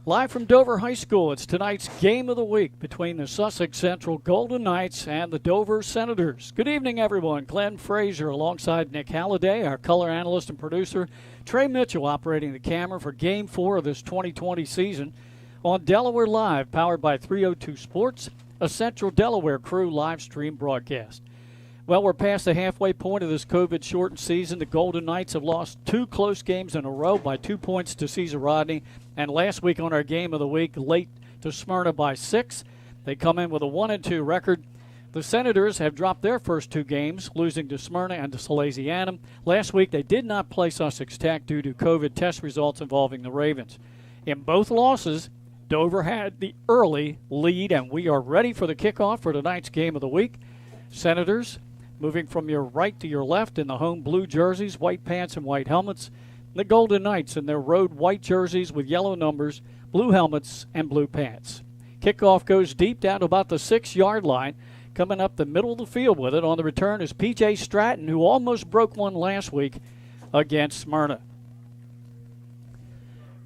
Live from Dover High School, it's tonight's game of the week between the Sussex Central Golden Knights and the Dover Senators. Good evening, everyone. Glenn Frazier alongside Nick Halliday, our color analyst and producer. Trey Mitchell operating the camera for Game 4 of this 2020 season on Delaware Live, powered by 302 Sports, a Central Delaware crew live stream broadcast. Well, we're past the halfway point of this COVID-shortened season. The Golden Knights have lost 2 close games in a row by 2 points to Caesar Rodney. And last week on our game of the week, late to Smyrna by 6. They come in with a 1-2 record. The Senators have dropped their first 2 games, losing to Smyrna and to Salesianum. Last week, they did not play Sussex Tech due to COVID test results involving the Ravens. In both losses, Dover had the early lead, and we are ready for the kickoff for tonight's game of the week. Senators moving from your right to your left in the home blue jerseys, white pants and white helmets. The Golden Knights in their road white jerseys with yellow numbers, blue helmets, and blue pants. Kickoff goes deep down to about the 6-yard line. Coming up the middle of the field with it on the return is P.J. Stratton, who almost broke one last week against Smyrna.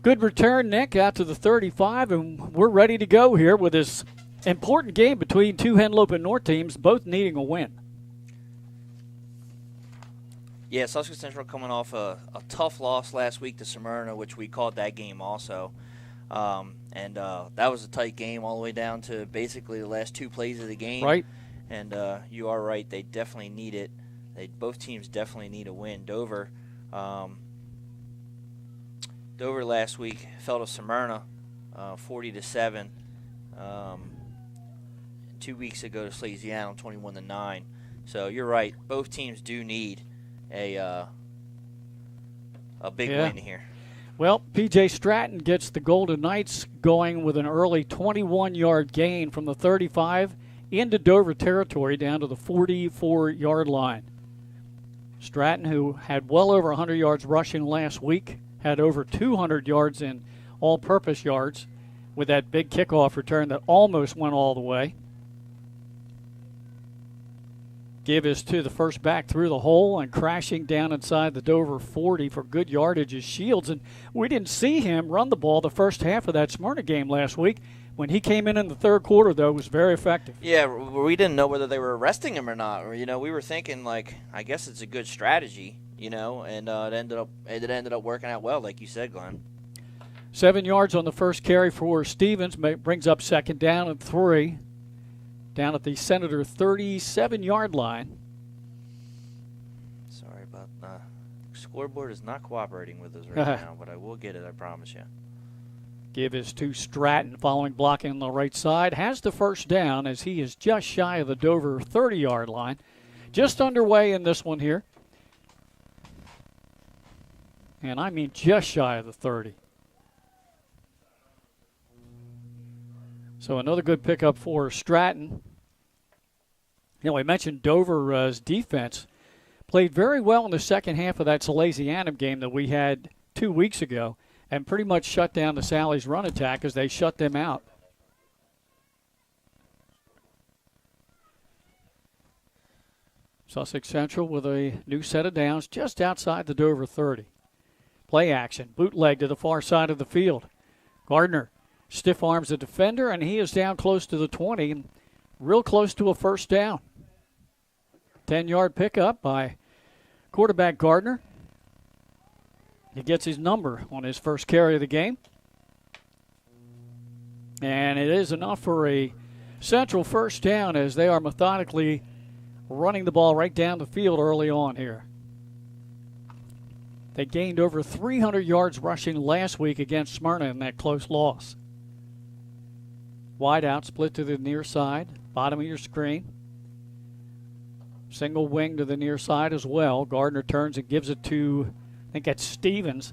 Good return, Nick, out to the 35, and we're ready to go here with this important game between two Henlopen North teams, both needing a win. Yeah, Sussex Central coming off a tough loss last week to Smyrna, which we called that game also. That was a tight game all the way down to basically the last 2 plays of the game. Right. And you are right, they definitely need it. Both teams definitely need a win. Dover last week fell to Smyrna 40-7. 2 weeks ago to Salesianum 21-9. So you're right, both teams do need a big win here. Well, P.J. Stratton gets the Golden Knights going with an early 21-yard gain from the 35 into Dover territory down to the 44-yard line. Stratton, who had well over 100 yards rushing last week, had over 200 yards in all-purpose yards with that big kickoff return that almost went all the way. Give is to the first back through the hole and crashing down inside the Dover 40 for good yardage is Shields. And we didn't see him run the ball the first half of that Smyrna game last week. When he came in the third quarter, though, it was very effective. Yeah, we didn't know whether they were arresting him or not. We were thinking, I guess it's a good strategy, and it ended up working out well, like you said, Glenn. 7 yards on the first carry for Stevens, brings up second down and 3. Down at the Senator 37-yard line. Sorry about that. Scoreboard is not cooperating with us right now, but I will get it, I promise you. Give is to Stratton, following blocking on the right side. Has the first down as he is just shy of the Dover 30-yard line. Just underway in this one here. And I mean just shy of the 30. So another good pickup for Stratton. We mentioned Dover's defense played very well in the second half of that Salesianum game that we had 2 weeks ago and pretty much shut down the Sally's run attack as they shut them out. Sussex Central with a new set of downs just outside the Dover 30. Play action, bootleg to the far side of the field. Gardner stiff arms the defender, and he is down close to the 20 and real close to a first down. 10-yard pickup by quarterback Gardner. He gets his number on his first carry of the game. And it is enough for a Central first down as they are methodically running the ball right down the field early on here. They gained over 300 yards rushing last week against Smyrna in that close loss. Wide out, split to the near side, bottom of your screen. Single wing to the near side as well. Gardner turns and gives it to, I think that's Stevens,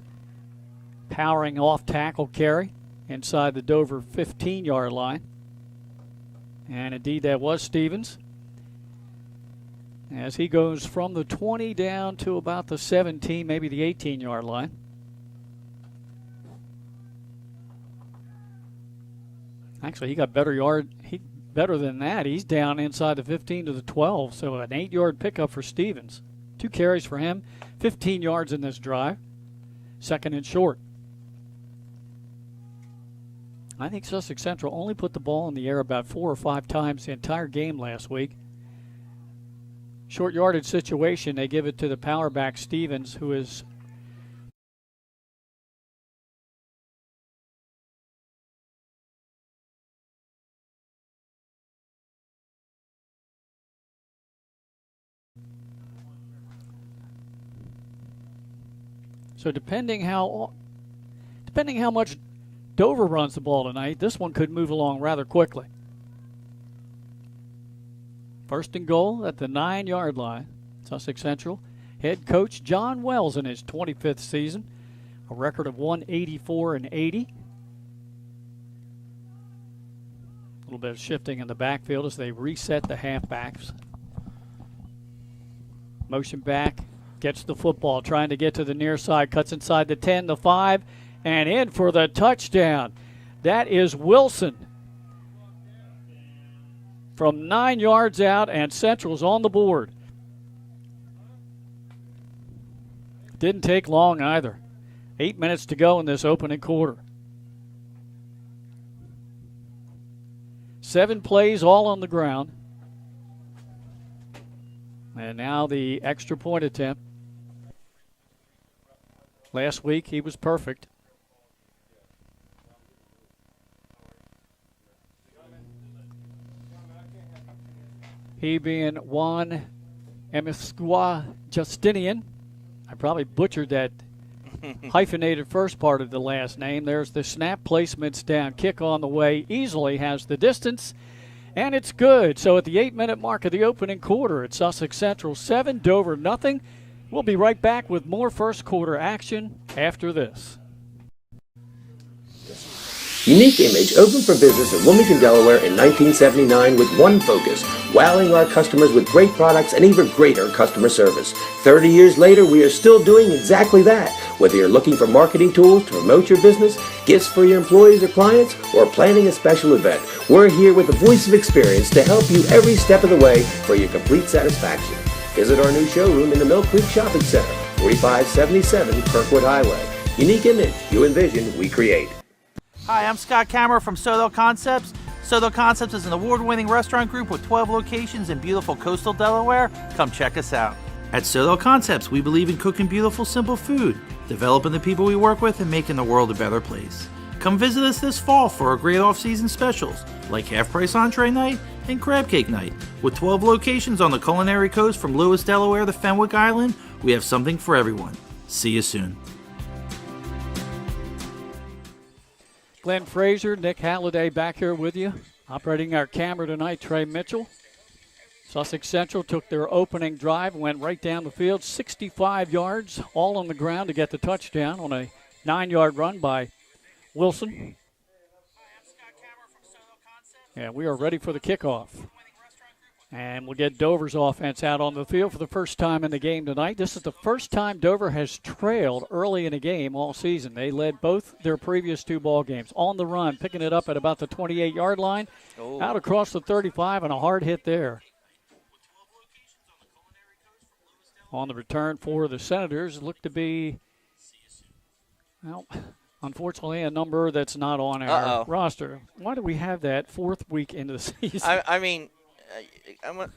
powering off tackle carry inside the Dover 15-yard line. And indeed that was Stevens. As he goes from the 20 down to about the 17, maybe the 18-yard line. Actually, he got better than that. He's down inside the 15 to the 12, so an 8-yard pickup for Stevens. 2 carries for him, 15 yards in this drive. Second and short. I think Sussex Central only put the ball in the air about 4 or 5 times the entire game last week. Short yardage situation, they give it to the power back Stevens, who is so depending how much Dover runs the ball tonight, this one could move along rather quickly. First and goal at the 9-yard line. Sussex Central. Head coach John Wells in his 25th season. A record of 184-80. A little bit of shifting in the backfield as they reset the halfbacks. Motion back. Gets the football. Trying to get to the near side. Cuts inside the 10, the 5. And in for the touchdown. That is Wilson. From 9 yards out, and Central's on the board. Didn't take long either. 8 minutes to go in this opening quarter. 7 plays all on the ground. And now the extra point attempt. Last week he was perfect. He being Juan Emisqua Justinian. I probably butchered that hyphenated first part of the last name. There's the snap, placements down, kick on the way, easily has the distance, and it's good. So at the 8-minute mark of the opening quarter, it's Sussex Central 7, Dover nothing. We'll be right back with more first quarter action after this. Unique Image opened for business in Wilmington, Delaware in 1979 with one focus, wowing our customers with great products and even greater customer service. 30 years later, we are still doing exactly that. Whether you're looking for marketing tools to promote your business, gifts for your employees or clients, or planning a special event, we're here with the voice of experience to help you every step of the way for your complete satisfaction. Visit our new showroom in the Mill Creek Shopping Center, 4577 Kirkwood Highway. Unique Image, you envision, we create. Hi, I'm Scott Kammerer from Sotho Concepts. Sotho Concepts is an award-winning restaurant group with 12 locations in beautiful coastal Delaware. Come check us out. At Sotho Concepts, we believe in cooking beautiful, simple food, developing the people we work with, and making the world a better place. Come visit us this fall for our great off-season specials, like half-price entree night and crab cake night. With 12 locations on the culinary coast from Lewis, Delaware to Fenwick Island, we have something for everyone. See you soon. Glenn Frazier, Nick Halliday back here with you. Operating our camera tonight, Trey Mitchell. Sussex Central took their opening drive, went right down the field, 65 yards, all on the ground to get the touchdown on a 9-yard run by Wilson. And we are ready for the kickoff. And we'll get Dover's offense out on the field for the first time in the game tonight. This is the first time Dover has trailed early in a game all season. They led both their previous 2 ball games on the run, picking it up at about the 28-yard line, out across the 35, and a hard hit there. On the return for the Senators, looked to be, well, unfortunately, a number that's not on our roster. Why do we have that 4th week into the season? I mean,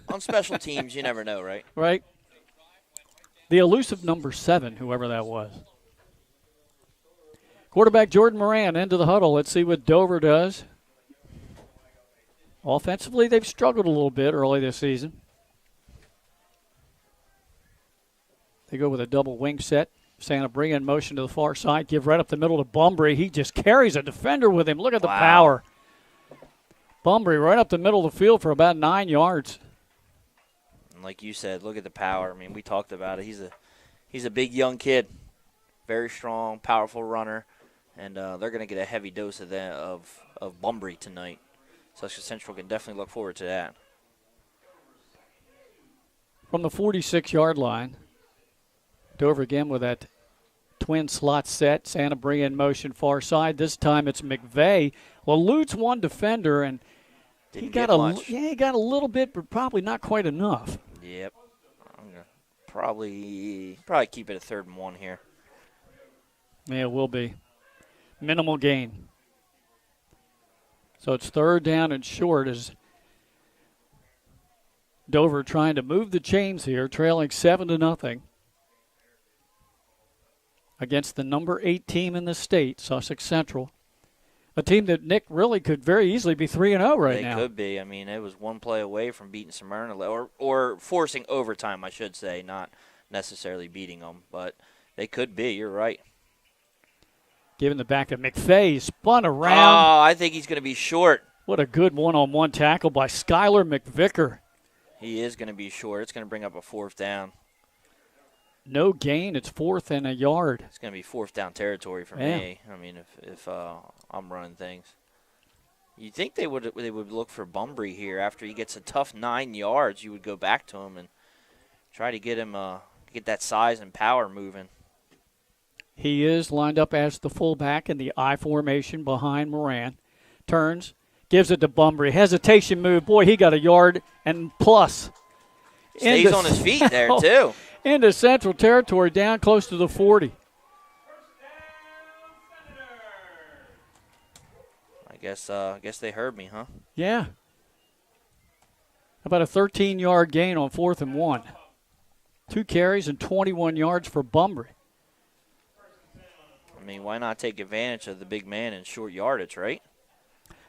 on special teams, you never know, right? Right. The elusive number 7, whoever that was. Quarterback Jordan Moran into the huddle. Let's see what Dover does. Offensively, they've struggled a little bit early this season. They go with a double wing set. Santabria in motion to the far side. Give right up the middle to Bumbry. He just carries a defender with him. Look at the power. Bumbry right up the middle of the field for about 9 yards. And like you said, look at the power. I mean, we talked about it. He's a big young kid, very strong, powerful runner, and they're going to get a heavy dose of that of Bumbry tonight. Sussex Central can definitely look forward to that. From the 46-yard line, Dover again with that twin slot set. Santabria in motion far side. This time it's McVeigh. Well, eludes one defender, and he got a little bit, but probably not quite enough. Yep. I'm gonna probably keep it a 3rd and 1 here. Yeah, it will be. Minimal gain. So it's third down and short as Dover trying to move the chains here, trailing 7-0 against the number 8 team in the state, Sussex Central. A team that, Nick, really could very easily be 3-0 right now. They could be. I mean, it was one play away from beating Smyrna, or forcing overtime, I should say, not necessarily beating them. But they could be. You're right. Giving the back to McVeigh, spun around. Oh, I think he's going to be short. What a good one-on-one tackle by Skylar McVicker. He is going to be short. It's going to bring up a 4th down. No gain. It's 4th and a yard. It's going to be 4th down territory for me. I mean, if I'm running things. You'd think they would look for Bumbry here after he gets a tough 9 yards. You would go back to him and try to get him get that size and power moving. He is lined up as the fullback in the I formation behind Moran. Turns, gives it to Bumbry. Hesitation move. Boy, he got a yard and plus. Stays on his feet there, too. Into Central Territory, down close to the 40. I guess they heard me, huh? Yeah. About a 13-yard gain on 4th and 1. 2 carries and 21 yards for Bumbry. I mean, why not take advantage of the big man in short yardage, right?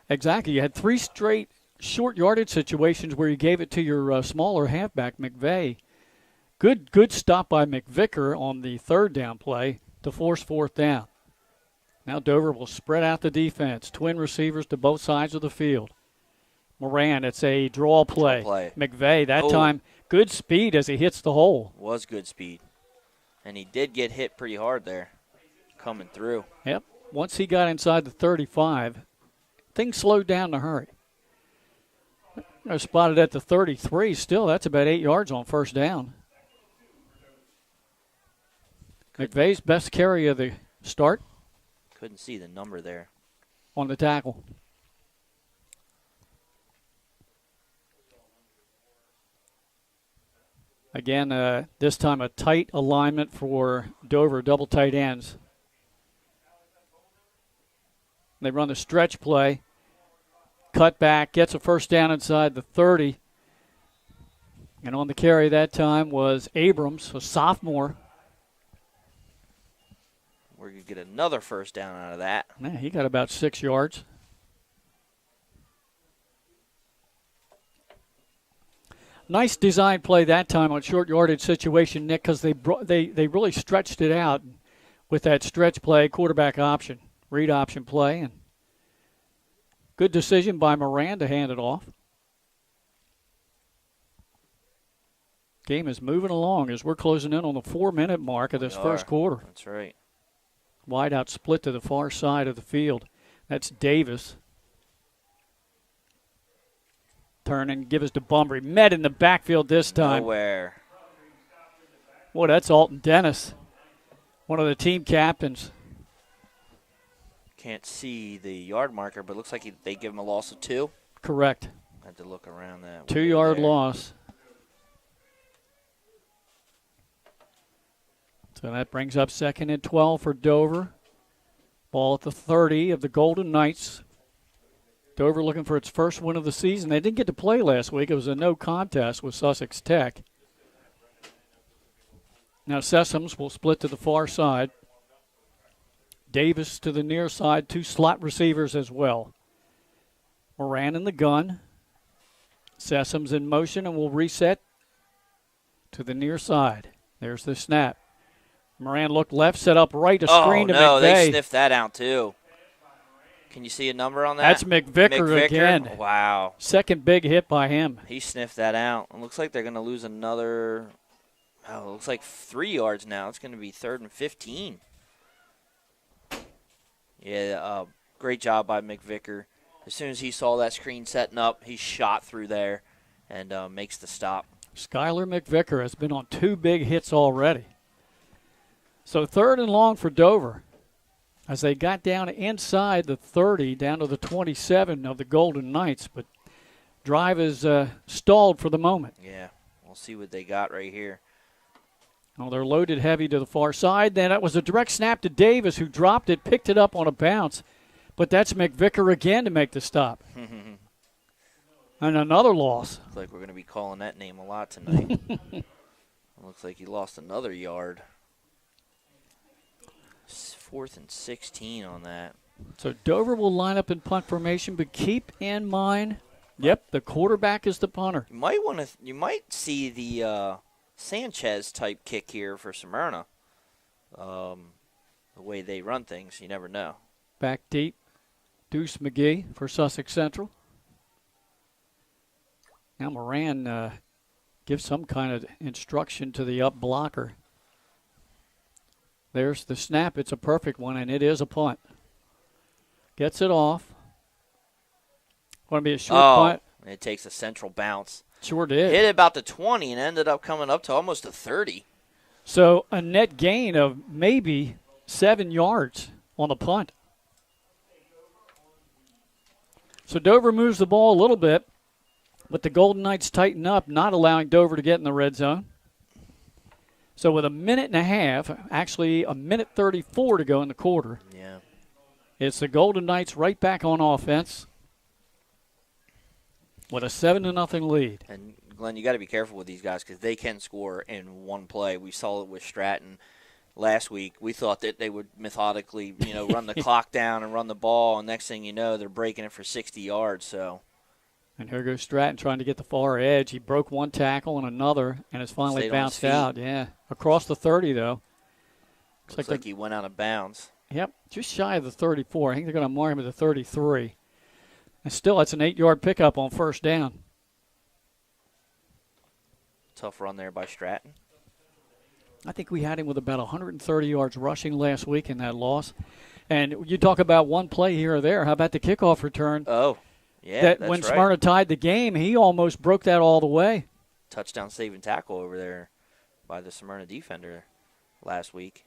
Exactly. You had 3 straight short yardage situations where you gave it to your smaller halfback, McVeigh. Good stop by McVicker on the 3rd down play to force 4th down. Now Dover will spread out the defense. Twin receivers to both sides of the field. Moran, it's a draw play. McVeigh, that time, good speed as he hits the hole. Was good speed. And he did get hit pretty hard there, coming through. Yep. Once he got inside the 35, things slowed down to hurry. Spotted at the 33 still. That's about 8 yards on 1st down. McVeigh's best carry of the start. Couldn't see the number there. On the tackle. Again, this time a tight alignment for Dover, double tight ends. They run the stretch play. Cut back, gets a 1st down inside the 30. And on the carry that time was Abrams, a sophomore. We're going to get another 1st down out of that. Yeah, he got about 6 yards. Nice design play that time on short yardage situation, Nick, because they really stretched it out with that stretch play, quarterback option, read option play, and good decision by Moran to hand it off. Game is moving along as we're closing in on the 4-minute mark of this first quarter. That's right. Wide out split to the far side of the field. That's Davis. Turn and give us to Bumbry. Met in the backfield this time. Nowhere. Boy, that's Alton Dennis, one of the team captains. Can't see the yard marker, but it looks like they give him a loss of 2. Correct. I had to look around that. 2-yard loss. So that brings up 2nd and 12 for Dover. Ball at the 30 of the Golden Knights. Dover looking for its first win of the season. They didn't get to play last week. It was a no contest with Sussex Tech. Now Sessoms will split to the far side. Davis to the near side. 2 slot receivers as well. Moran in the gun. Sessoms in motion and will reset to the near side. There's the snap. Moran looked left, set up right, a screen to McVeigh. Oh, no, they sniffed that out too. Can you see a number on that? That's McVicker again. Wow. Second big hit by him. He sniffed that out. It looks like they're going to lose another, it looks like 3 yards now. It's going to be 3rd and 15. Yeah, great job by McVicker. As soon as he saw that screen setting up, he shot through there and makes the stop. Skylar McVicker has been on 2 big hits already. So 3rd and long for Dover as they got down inside the 30, down to the 27 of the Golden Knights. But drive is stalled for the moment. Yeah, we'll see what they got right here. Well, they're loaded heavy to the far side. Then that was a direct snap to Davis, who dropped it, picked it up on a bounce. But that's McVicker again to make the stop. And another loss. Looks like we're going to be calling that name a lot tonight. Looks like he lost another yard. 4th and 16 on that. So Dover will line up in punt formation, but keep in mind, yep, the quarterback is the punter. You might see the Sanchez type kick here for Smyrna. The way they run things, you never know. Back deep, Deuce McGee for Sussex Central. Now Moran gives some kind of instruction to the up blocker. There's the snap. It's a perfect one, and it is a punt. Gets it off. Going to be a short punt. It takes a central bounce. Sure did. Hit it about the 20 and ended up coming up to almost a 30. So a net gain of maybe 7 yards on the punt. So Dover moves the ball a little bit, but the Golden Knights tighten up, not allowing Dover to get in the red zone. So with a minute and a half, actually a minute 34 to go in the quarter, it's the Golden Knights right back on offense with a 7-0 lead. And, Glenn, you got to be careful with these guys because they can score in one play. We saw it with Stratton last week. We thought that they would methodically, run the clock down and run the ball, and next thing you know, they're breaking it for 60 yards. So. And here goes Stratton trying to get the far edge. He broke one tackle and another, and it's finally bounced out. Yeah, across the 30, though. Looks like he went out of bounds. Yep, just shy of the 34. I think they're going to mark him at the 33. And still, that's an 8-yard pickup on first down. Tough run there by Stratton. I think we had him with about 130 yards rushing last week in that loss. And you talk about one play here or there. How about the kickoff return? Oh, yeah, that's when right. Smyrna tied the game, he almost broke that all the way. Touchdown saving tackle over there by the Smyrna defender last week.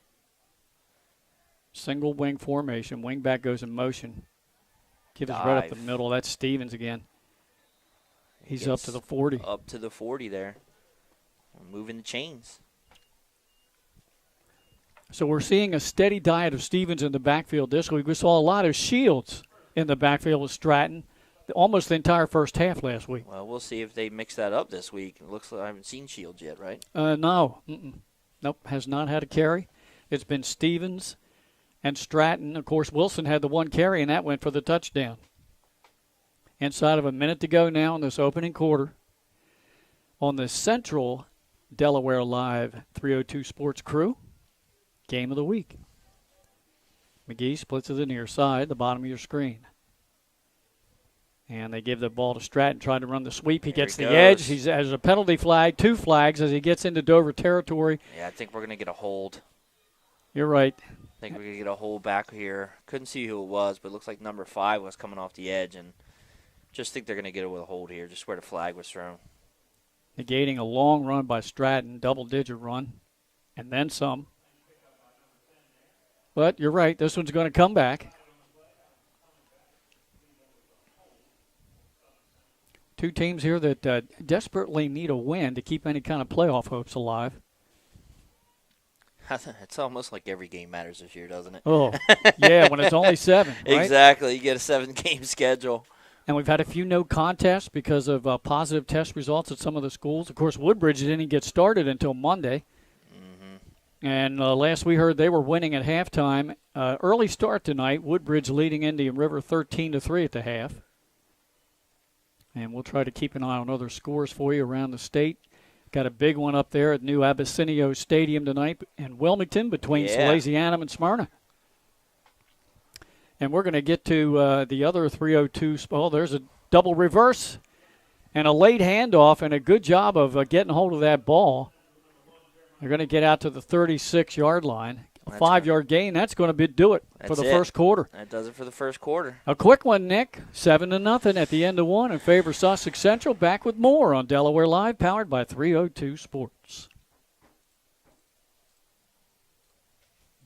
Single wing formation. Wing back goes in motion. Kid is right up the middle. That's Stevens again. He's up to the 40. Up to the 40 there. Moving the chains. So we're seeing a steady diet of Stevens in the backfield this week. We saw a lot of Shields in the backfield with Stratton almost the entire first half last week. Well, we'll see if they mix that up this week. It looks like I haven't seen Shields yet, right? No. Nope, has not had a carry. It's been Stevens and Stratton. Of course, Wilson had the one carry, and that went for the touchdown. Inside of a minute to go now in this opening quarter on the Central Delaware Live 302 Sports Crew. Game of the week. McGee splits to the near side, the bottom of your screen. And they give the ball to Stratton, trying to run the sweep. He gets the edge. He has a penalty flag, 2 flags as he gets into Dover territory. Yeah, I think we're going to get a hold. You're right. I think we're going to get a hold back here. Couldn't see who it was, but it looks like number 5 was coming off the edge. And just think they're going to get it with a hold here, just where the flag was thrown. Negating a long run by Stratton, double-digit run, and then some. But you're right, this one's going to come back. Two teams here that desperately need a win to keep any kind of playoff hopes alive. It's almost like every game matters this year, doesn't it? Oh, yeah, when it's only 7, right? Exactly. You get a 7-game schedule. And we've had a few no contests because of positive test results at some of the schools. Of course, Woodbridge didn't get started until Monday. And last we heard they were winning at halftime. Early start tonight, Woodbridge leading Indian River 13-3 at the half. And we'll try to keep an eye on other scores for you around the state. Got a big one up there at New Abysinio Stadium tonight in Wilmington between Salesianum and Smyrna. And we're going to get to the other 302. Oh, there's a double reverse and a late handoff and a good job of getting hold of that ball. They're going to get out to the 36-yard line. A 5-yard gain, that's going to do it for the first quarter. That does it for the first quarter. A quick one, Nick. 7-0 at the end of one in favor of Sussex Central. Back with more on Delaware Live, powered by 302 Sports.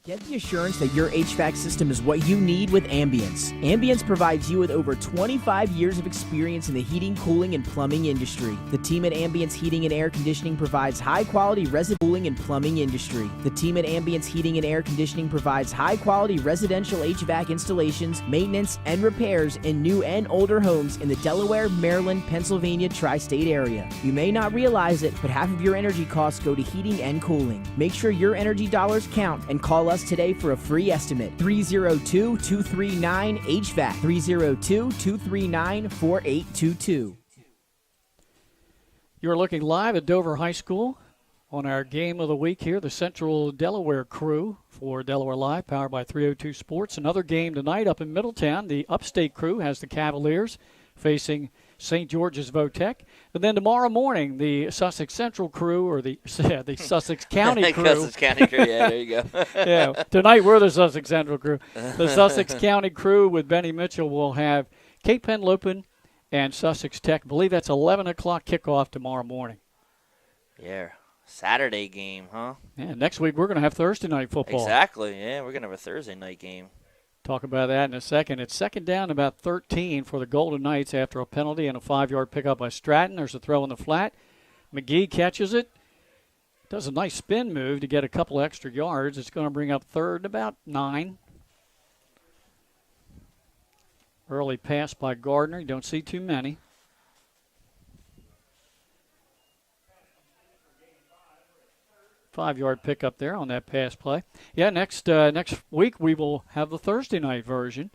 Get the assurance that your HVAC system is what you need with Ambience. Ambience provides you with over 25 years of experience in the heating, cooling, and plumbing industry. The team at Ambience Heating and Air Conditioning provides high-quality residential cooling and plumbing industry. The team at Ambience Heating and Air Conditioning provides high-quality residential HVAC installations, maintenance, and repairs in new and older homes in the Delaware, Maryland, Pennsylvania tri-state area. You may not realize it, but half of your energy costs go to heating and cooling. Make sure your energy dollars count and call us today for a free estimate. 302-239-HVAC. 302-239-4822. You're looking live at Dover High School on our game of the week here, the Central Delaware crew for Delaware Live, powered by 302 Sports. Another game tonight up in Middletown. The Upstate crew has the Cavaliers facing St. George's Votech. And then tomorrow morning, the Sussex Central crew, or the Sussex County crew. Sussex County crew, yeah, there you go. Yeah, tonight we're the Sussex Central crew. The Sussex County crew with Benny Mitchell will have Cape Henlopen and Sussex Tech. I believe that's 11 o'clock kickoff tomorrow morning. Yeah, Saturday game, huh? Yeah, next week we're going to have Thursday night football. Exactly, yeah, we're going to have a Thursday night game. Talk about that in a second. It's second down, about 13 for the Golden Knights after a penalty and a 5-yard pickup by Stratton. There's a throw in the flat. McGee catches it. Does a nice spin move to get a couple extra yards. It's going to bring up third and about 9. Early pass by Gardner. You don't see too many. Five-yard pickup there on that pass play. Yeah, next week we will have the Thursday night version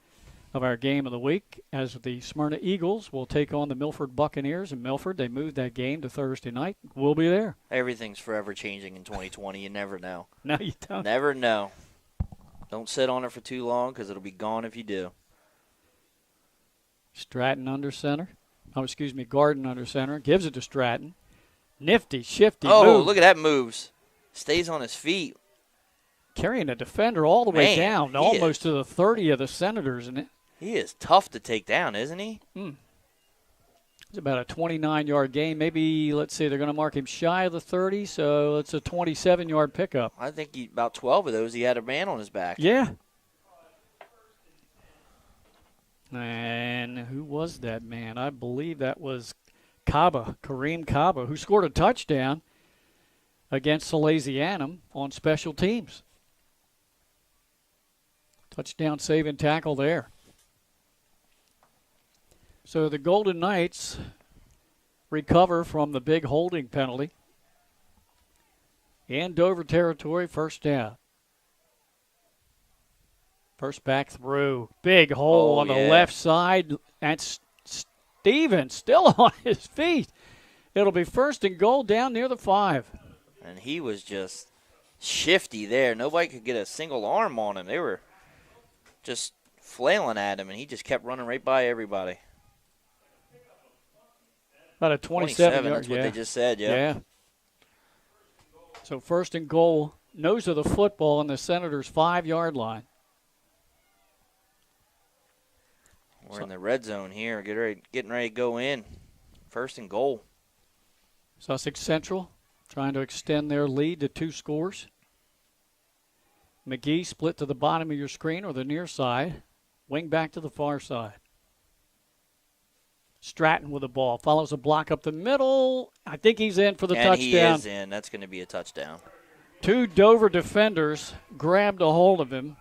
of our game of the week as the Smyrna Eagles will take on the Milford Buccaneers in Milford. They moved that game to Thursday night. We'll be there. Everything's forever changing in 2020. You never know. No, you don't. Never know. Don't sit on it for too long because it'll be gone if you do. Stratton under center. Garden under center. Gives it to Stratton. Nifty, shifty move. Oh, look at that moves. Stays on his feet. Carrying a defender all the way down, almost to the 30 of the Senators. And he is tough to take down, isn't he? It's about a 29-yard game. Maybe, let's see, they're going to mark him shy of the 30, so it's a 27-yard pickup. I think about 12 of those he had a man on his back. Yeah. And who was that man? I believe that was Kareem Kaba, who scored a touchdown against Salesianum on special teams. Touchdown save and tackle there. So the Golden Knights recover from the big holding penalty. In Dover territory, first down. First back through. Big hole on the left side. That's Stevens still on his feet. It'll be first and goal down near the 5. And he was just shifty there. Nobody could get a single arm on him. They were just flailing at him, and he just kept running right by everybody. About a 27 that's what they just said, yeah. So first and goal, nose of the football on the Senators' 5-yard line. We're in the red zone here, getting ready to go in. First and goal. Sussex Central trying to extend their lead to 2 scores. McGee split to the bottom of your screen or the near side. Wing back to the far side. Stratton with the ball. Follows a block up the middle. I think he's in for the touchdown. He is in. That's going to be a touchdown. 2 Dover defenders grabbed a hold of him,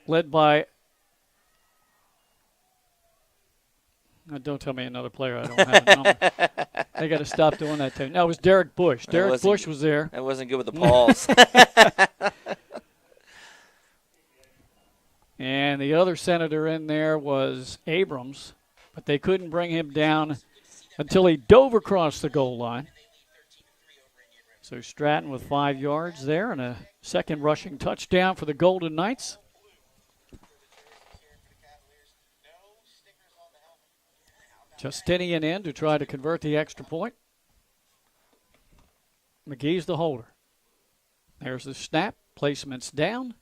led by don't tell me another player. I don't have a number. They got to stop doing that too. No, it was Derek Bush. Derek Bush was there. That wasn't good with the paws. And the other Senator in there was Abrams, but they couldn't bring him down until he dove across the goal line. So Stratton with 5 yards there and a second rushing touchdown for the Golden Knights. Justinian in to try to convert the extra point. McGee's the holder. There's the snap. Placement's down.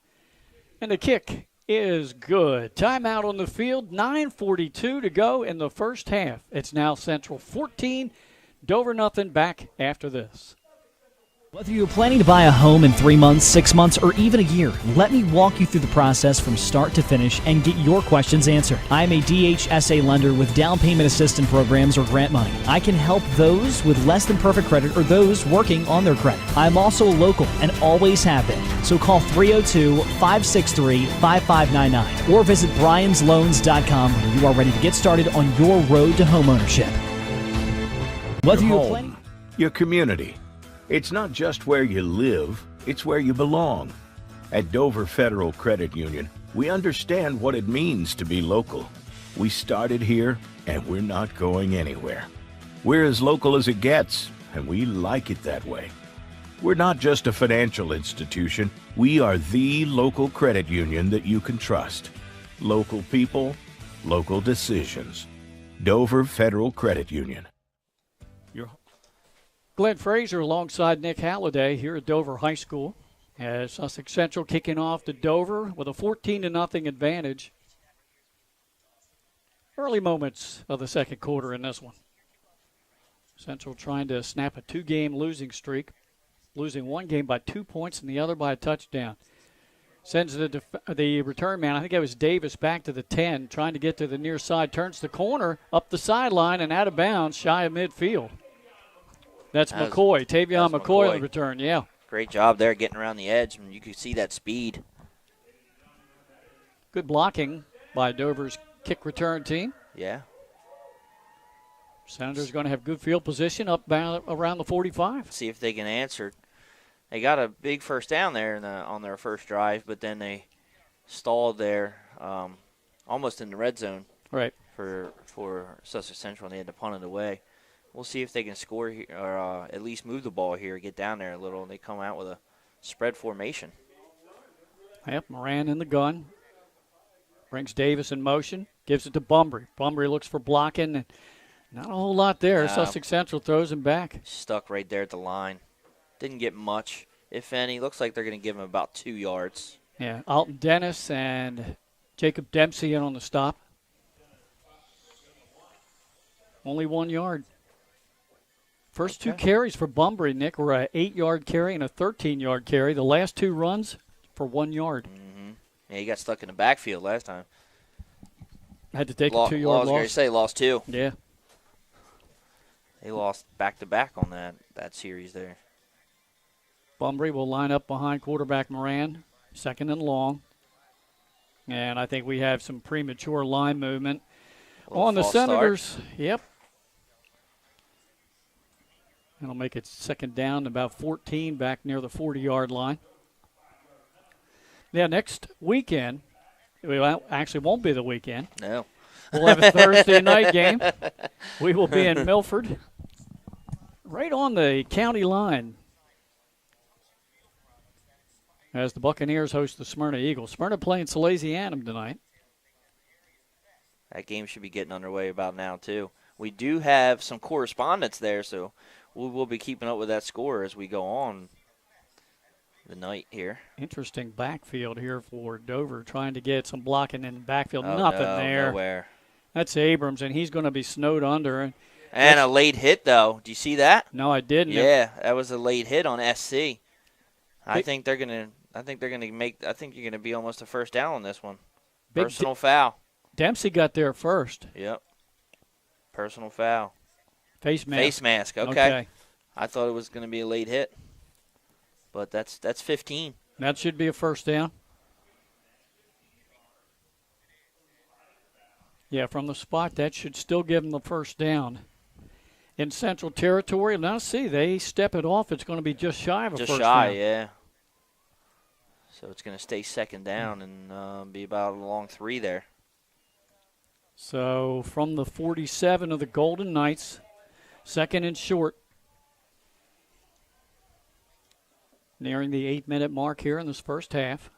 And the kick is good. Timeout on the field. 9:42 to go in the first half. It's now Central 14. Dover nothing. Back after this. Whether you're planning to buy a home in 3 months, 6 months, or even a year, let me walk you through the process from start to finish and get your questions answered. I'm a DHSA lender with down payment assistance programs or grant money. I can help those with less than perfect credit or those working on their credit. I'm also local and always have been. So call 302-563-5599 or visit bryans.loans.com when you are ready to get started on your road to homeownership. Whether Your you're home, planning your community. It's not just where you live, it's where you belong. At Dover Federal Credit Union, we understand what it means to be local. We started here, and we're not going anywhere. We're as local as it gets, and we like it that way. We're not just a financial institution, we are the local credit union that you can trust. Local people, local decisions. Dover Federal Credit Union. Glenn Fraser alongside Nick Halliday here at Dover High School. As Sussex Central kicking off to Dover with a 14-0 advantage. Early moments of the second quarter in this one. Central trying to snap a 2-game losing streak, losing one game by 2 points and the other by a touchdown. Sends the return man, I think it was Davis, back to the 10, trying to get to the near side. Turns the corner, up the sideline, and out of bounds, shy of midfield. That's McCoy, Tavion McCoy on the return, yeah. Great job there getting around the edge, and you could see that speed. Good blocking by Dover's kick return team. Yeah. Senators going to have good field position up around the 45. See if they can answer. They got a big first down there on their first drive, but then they stalled there almost in the red zone right for Sussex Central, and they had to punt it away. We'll see if they can score here, or at least move the ball here, get down there a little, and they come out with a spread formation. Yep, Moran in the gun. Brings Davis in motion, gives it to Bumbry. Bumbry looks for blocking, and not a whole lot there. Sussex Central throws him back. Stuck right there at the line. Didn't get much, if any. Looks like they're going to give him about 2 yards. Yeah, Alton Dennis and Jacob Dempsey in on the stop. Only 1 yard. First two carries for Bumbry, Nick, were an 8-yard carry and a 13-yard carry. The last two runs for 1 yard. Mm-hmm. Yeah, he got stuck in the backfield last time. Had to take a 2-yard loss. I was going to say lost 2. Yeah. They lost back-to-back on that series there. Bumbry will line up behind quarterback Moran, second and long. And I think we have some premature line movement on the Senators. Start. Yep. That'll make it second down, about 14 back near the 40-yard line. Yeah, next weekend, well, actually won't be the weekend. No. We'll have a Thursday night game. We will be in Milford, right on the county line, as the Buccaneers host the Smyrna Eagles. Smyrna playing Salesianum tonight. That game should be getting underway about now, too. We do have some correspondence there, so we will be keeping up with that score as we go on the night here. Interesting backfield here for Dover, trying to get some blocking in the backfield. Oh, Nothing no, there. Nowhere. That's Abrams, and he's going to be snowed under. And a late hit, though. Do you see that? No, I didn't. Yeah, that was a late hit on SC. I think you're going to be almost a first down on this one. Personal foul. Dempsey got there first. Yep. Personal foul. Face mask. Face mask. Okay. I thought it was going to be a late hit, but that's 15. That should be a first down. Yeah, from the spot, that should still give them the first down. In Central Territory, now see, they step it off. It's going to be just shy of a first down. Just shy, yeah. So it's going to stay second down and be about a long 3 there. So from the 47 of the Golden Knights, second and short. Nearing the 8-minute mark here in this first half.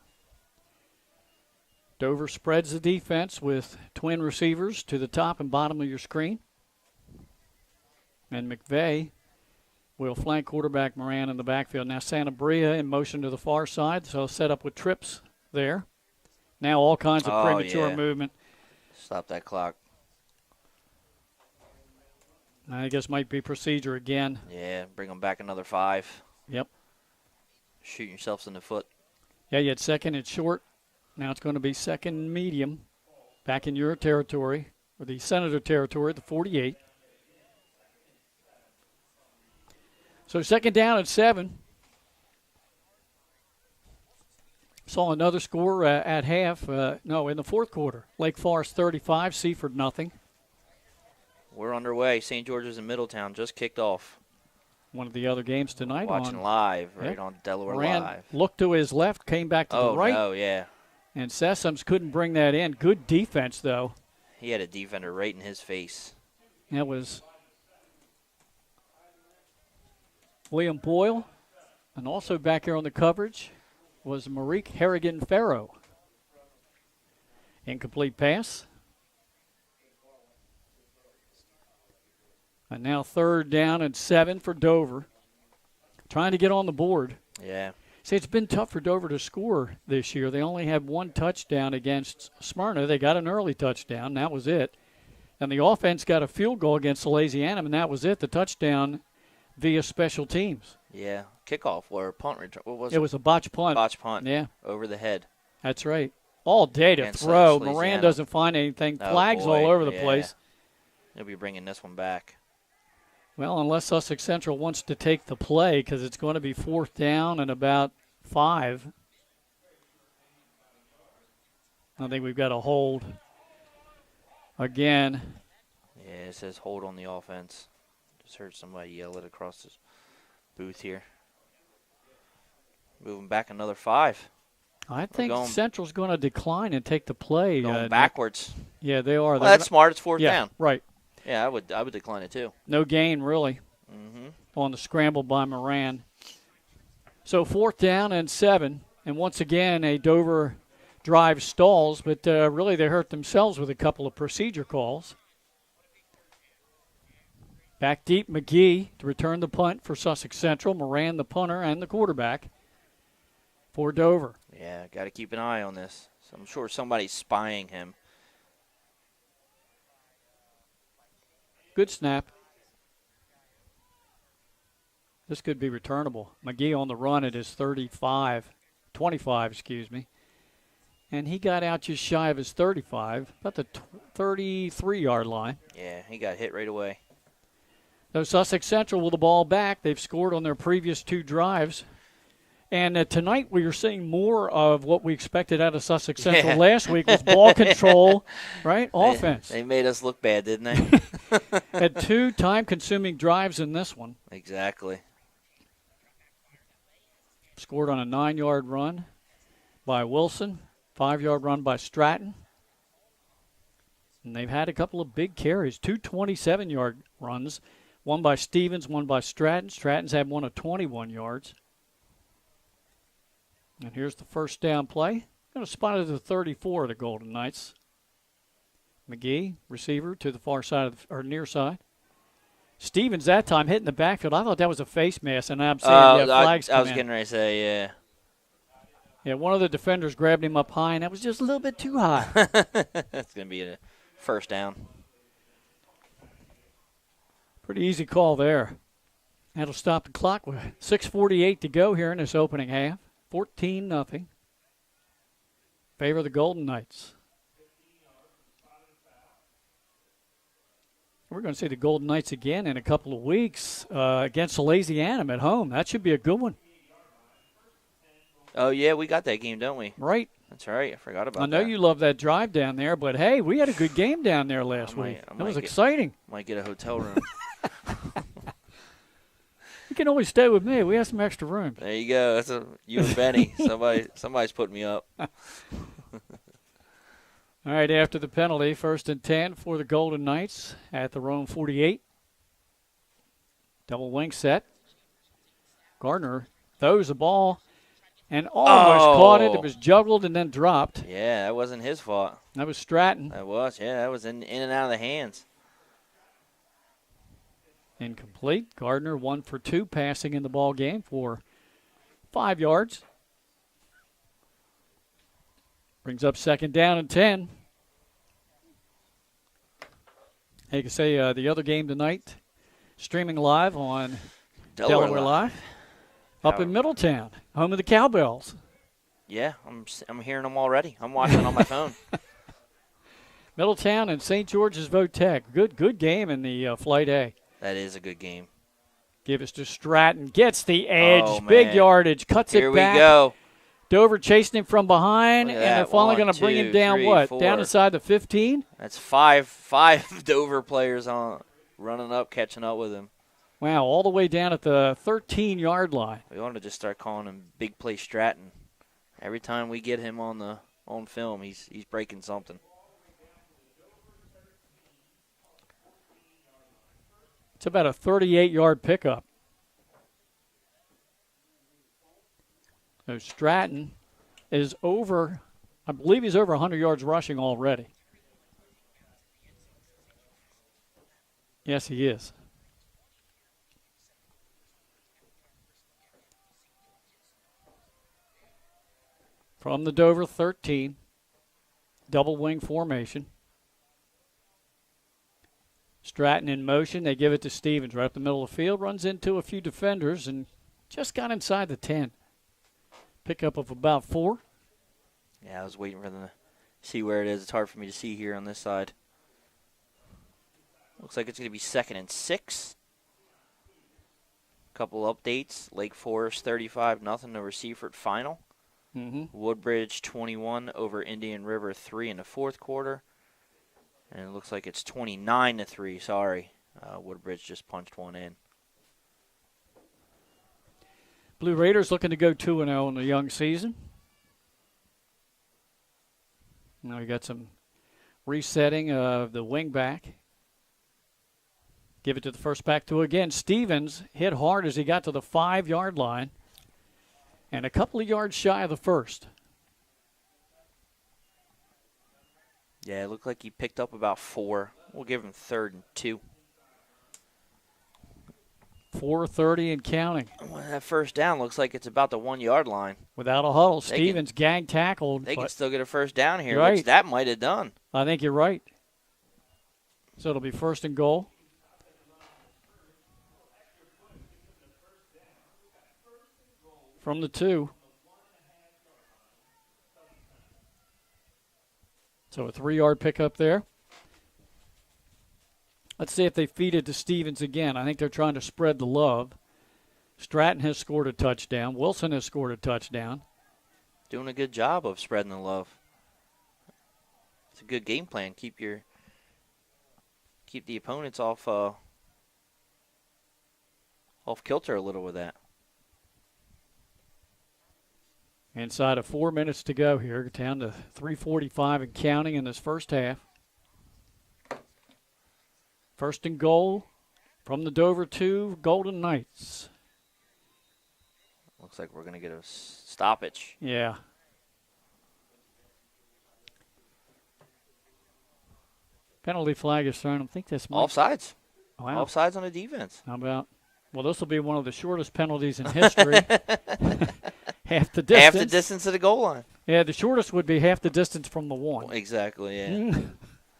Dover spreads the defense with twin receivers to the top and bottom of your screen. And McVeigh will flank quarterback Moran in the backfield. Now Santabria in motion to the far side, so set up with trips there. Now all kinds of premature movement. Stop that clock. I guess might be procedure again. Yeah, bring them back another 5. Yep. shooting yourselves in the foot. Yeah, you had second and short. Now it's going to be second and medium. Back in your territory, or the Senator territory, the 48. So second down at 7. Saw another score at half. In the fourth quarter. Lake Forest 35, Seaford nothing. We're underway. St. George's in Middletown just kicked off. One of the other games tonight. Watching live, right on Delaware Moran Live. Looked to his left, came back to the right. Oh, yeah. And Sessoms couldn't bring that in. Good defense, though. He had a defender right in his face. That was William Boyle. And also back here on the coverage was Marique Harrigan-Farrow. Incomplete pass. And now third down and 7 for Dover. Trying to get on the board. Yeah. See, it's been tough for Dover to score this year. They only had one touchdown against Smyrna. They got an early touchdown. That was it. And the offense got a field goal against Salesianum, and that was it, the touchdown via special teams. Yeah. Kickoff or punt return. What was it? It was a botch punt. Botch punt. Yeah. Over the head. That's right. All day to Against throw. Salesianum. Moran doesn't find anything. Oh, Flags boy. all over the Yeah. place. He'll be bringing this one back. Well, unless Sussex Central wants to take the play, because it's going to be fourth down and about 5. I think we've got a hold again. Yeah, it says hold on the offense. Just heard somebody yell it across this booth here. Moving back another 5. I think Central's going to decline and take the play. Going backwards. Yeah, they are. Well, that's smart. It's fourth yeah, down. Right. Yeah, I would decline it too. No gain, really, on the scramble by Moran. So fourth down and 7. And once again, a Dover drive stalls, but really they hurt themselves with a couple of procedure calls. Back deep, McGee to return the punt for Sussex Central. Moran, the punter, and the quarterback for Dover. Yeah, got to keep an eye on this. So I'm sure somebody's spying him. Good snap. This could be returnable. McGee on the run at his 25, excuse me. And he got out just shy of his 35, about the 33-yard line. Yeah, he got hit right away. So Sussex Central with the ball back. They've scored on their previous 2 drives. And tonight we are seeing more of what we expected out of Sussex Central last week was ball control, right? Offense. They made us look bad, didn't they? Had 2 time-consuming drives in this one. Exactly. Scored on a 9-yard run by Wilson, 5-yard run by Stratton. And they've had a couple of big carries, 2 27-yard runs, one by Stevens, one by Stratton. Stratton's had one of 21 yards. And here's the first down play. Going to spot it at the 34 of the Golden Knights. McGee, receiver to the far side or near side. Stevens that time hitting the backfield. I thought that was a face mask, and I'm saying flags I was getting ready to say, yeah. Yeah, one of the defenders grabbed him up high, and that was just a little bit too high. That's going to be a first down. Pretty easy call there. That'll stop the clock with 6:48 to go here in this opening half. 14-0. Favor of the Golden Knights. We're going to see the Golden Knights again in a couple of weeks against Salesianum at home. That should be a good one. Oh, yeah, we got that game, don't we? Right. That's right. I forgot about that. I know you love that drive down there, but, hey, we had a good game down there last week. It was exciting. Might get a hotel room. You can always stay with me. We have some extra rooms. There you go. That's you and Benny. Somebody's putting me up. All right, after the penalty, 1st and 10 for the Golden Knights at the Rome 48. Double wing set. Gardner throws the ball and almost caught it. It was juggled and then dropped. Yeah, that wasn't his fault. That was Stratton. That was, yeah. That was in and out of the hands. Incomplete. Gardner 1 for 2 passing in the ball game for 5 yards. Brings up 2nd down and 10. You can say the other game tonight, streaming live on Delaware Live. up in Middletown, home of the Cowbells. Yeah, I'm hearing them already. I'm watching on my phone. Middletown and St. George's Votech. Good game in the Flight A. That is a good game. Give us to Stratton. Gets the edge. Oh, Big man. yardage. Cuts Here it back. we go. Dover chasing him from behind, Look and at they're that. finally 1, going to bring him 2, down, 3, what? 4. Down inside the 15? That's five Dover players on running up, catching up with him. Wow, all the way down at the 13-yard line. We want to just start calling him Big Play Stratton. Every time we get him on film, he's breaking something. It's about a 38-yard pickup. So Stratton is over, I believe he's over 100 yards rushing already. Yes, he is. From the Dover 13, double wing formation. Stratton in motion. They give it to Stevens right up the middle of the field. Runs into a few defenders and just got inside the 10. Pickup of about 4. Yeah, I was waiting for them to see where it is. It's hard for me to see here on this side. Looks like it's going to be 2nd and 6. Couple updates. Lake Forest 35-0 over Seaford final. Woodbridge 21 over Indian River 3 in the fourth quarter. And it looks like it's 29-3. Sorry. Woodbridge just punched one in. Blue Raiders looking to go 2-0 in the young season. Now we got some resetting of the wing back. Give it to the first back to again. Stevens hit hard as he got to the 5-yard line. And a couple of yards shy of the first. Yeah, it looked like he picked up about 4. We'll give him 3rd and 2. 4:30 and counting. Well, that first down looks like it's about the 1-yard line. Without a huddle, Stevens gang tackled. They can still get a first down here, right. which that might have done. I think you're right. So it'll be 1st and goal. From the 2. So a 3-yard pickup there. Let's see if they feed it to Stevens again. I think they're trying to spread the love. Stratton has scored a touchdown. Wilson has scored a touchdown. Doing a good job of spreading the love. It's a good game plan. Keep the opponents off kilter a little with that. Inside of 4 minutes to go here. Down to 3:45 and counting in this first half. 1st and goal from the Dover 2 Golden Knights. Looks like we're going to get a stoppage. Yeah. Penalty flag is thrown. I think this might. Offsides. Wow. Offsides on the defense. How about? Well, this will be one of the shortest penalties in history. Half the distance. Half the distance to the goal line. Yeah, the shortest would be half the distance from the 1. Exactly, yeah.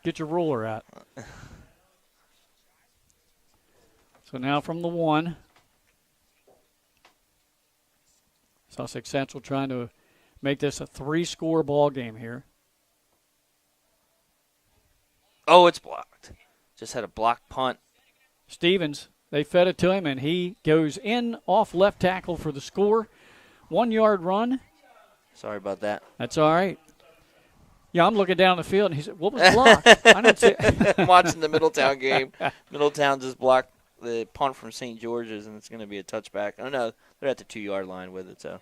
Get your ruler out. So now from the 1. Sussex Central trying to make this a 3-score ball game here. Oh, it's blocked. Just had a blocked punt. Stevens, they fed it to him, and he goes in off left tackle for the score. 1-yard run. Sorry about that. That's all right. Yeah, I'm looking down the field, and he said, what was blocked? I don't see I'm watching the Middletown game. Middletown just blocked the punt from St. George's, and it's going to be a touchback. Oh, no, they're at the 2-yard line with it, so.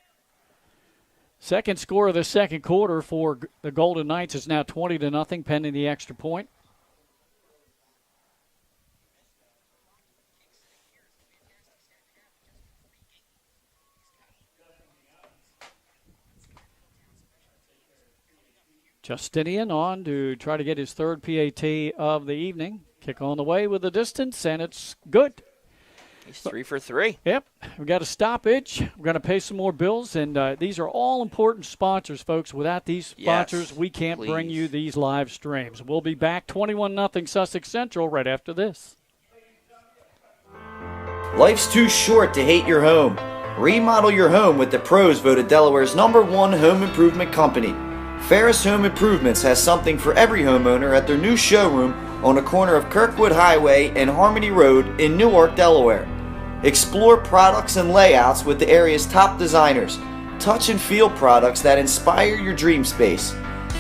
Second score of the second quarter for the Golden Knights is now 20-0, pending the extra point. Justinian on to try to get his 3rd PAT of the evening. Kick on the way with the distance, and it's good. He's 3 for 3. Yep, we got a stoppage. We're going to pay some more bills, and these are all important sponsors, folks. Without these sponsors, we can't bring you these live streams. We'll be back 21-0 Sussex Central right after this. Life's too short to hate your home. Remodel your home with the pros voted Delaware's #1 home improvement company. Ferris Home Improvements has something for every homeowner at their new showroom on the corner of Kirkwood Highway and Harmony Road in Newark, Delaware. Explore products and layouts with the area's top designers. Touch and feel products that inspire your dream space.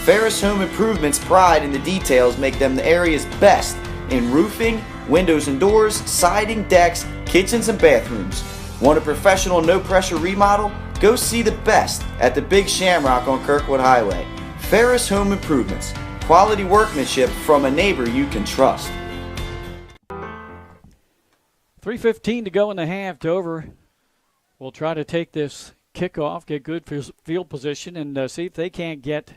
Ferris Home Improvement's pride in the details make them the area's best in roofing, windows and doors, siding, decks, kitchens, and bathrooms. Want a professional, no-pressure remodel? Go see the best at the Big Shamrock on Kirkwood Highway. Ferris Home Improvements. Quality workmanship from a neighbor you can trust. 3:15 to go in the half. Dover will try to take this kickoff, get good field position, and see if they can't get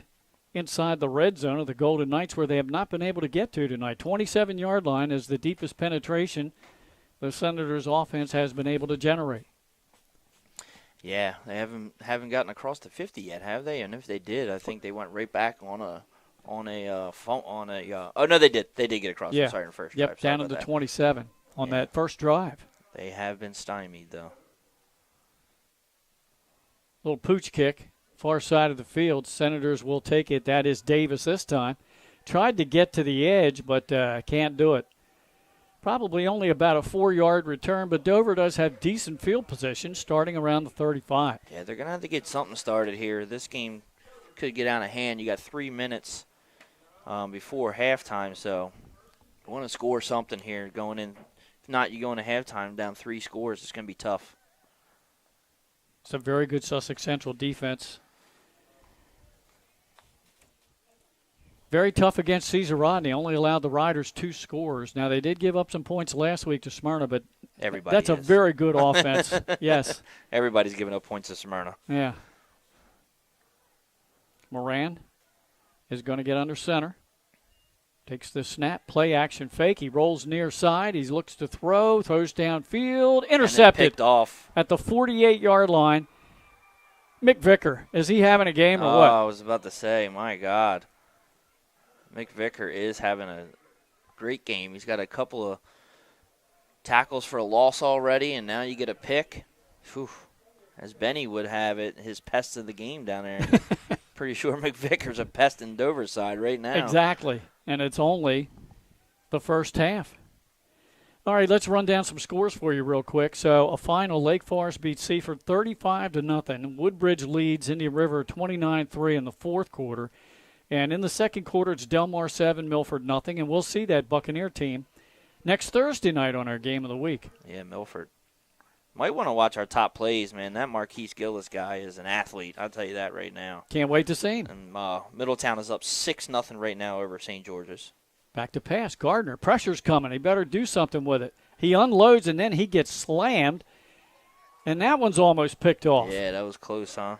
inside the red zone of the Golden Knights, where they have not been able to get to tonight. 27-yard line is the deepest penetration the Senators' offense has been able to generate. Yeah, they haven't gotten across the 50 yet, have they? And if they did, I think they went right back oh no, they did. They did get across. Yeah. I'm sorry, in the first Yep, drive. Sorry down about to that. 27 on that first drive. They have been stymied, though. Little pooch kick, far side of the field. Senators will take it. That is Davis this time. Tried to get to the edge, but can't do it. Probably only about a 4-yard return, but Dover does have decent field position starting around the 35. Yeah, they're going to have to get something started here. This game could get out of hand. You got 3 minutes before halftime, so you want to score something here going in. If not, you go into halftime down 3 scores. It's going to be tough. It's a very good Sussex Central defense. Very tough against Caesar Rodney. Only allowed the Riders 2 scores. Now, they did give up some points last week to Smyrna, but that's a very good offense. Yes. Everybody's giving up points to Smyrna. Yeah. Moran is going to get under center. Takes the snap, play action fake. He rolls near side. He looks to throw, throws downfield, intercepted. And picked off At the 48-yard line. McVicker, is he having a game or what? I was about to say, my God. McVicker is having a great game. He's got a couple of tackles for a loss already, and now you get a pick. Whew. As Benny would have it, his pest of the game down there. Pretty sure McVicker's a pest in Dover's side right now. Exactly, and it's only the first half. All right, let's run down some scores for you real quick. So a final, Lake Forest beats Seaford 35-0. Woodbridge leads Indian River 29-3 in the fourth quarter. And in the second quarter, it's Delmar 7, Milford nothing. And we'll see that Buccaneer team next Thursday night on our Game of the Week. Yeah, Milford. Might want to watch our top plays, man. That Marquise Gillis guy is an athlete. I'll tell you that right now. Can't wait to see him. And Middletown is up 6-0 right now over St. George's. Back to pass. Gardner, pressure's coming. He better do something with it. He unloads, and then he gets slammed. And that one's almost picked off. Yeah, that was close, huh?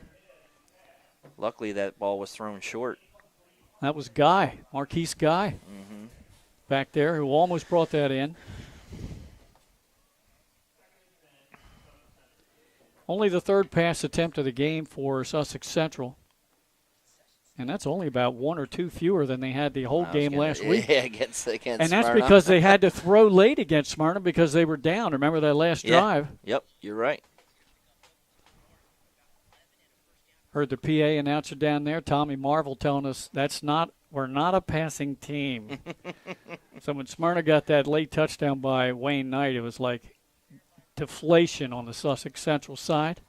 Luckily, that ball was thrown short. That was Guy, Marquise Guy, back there, who almost brought that in. Only the third pass attempt of the game for Sussex Central. And that's only about 1 or 2 fewer than they had the whole game last week. Yeah, against and that's Smyrna. because they had to throw late against Smyrna because they were down. Remember that last drive? Yep, you're right. Heard the PA announcer down there, Tommy Marvel, telling us we're not a passing team. So when Smyrna got that late touchdown by Wayne Knight, it was like deflation on the Sussex Central side.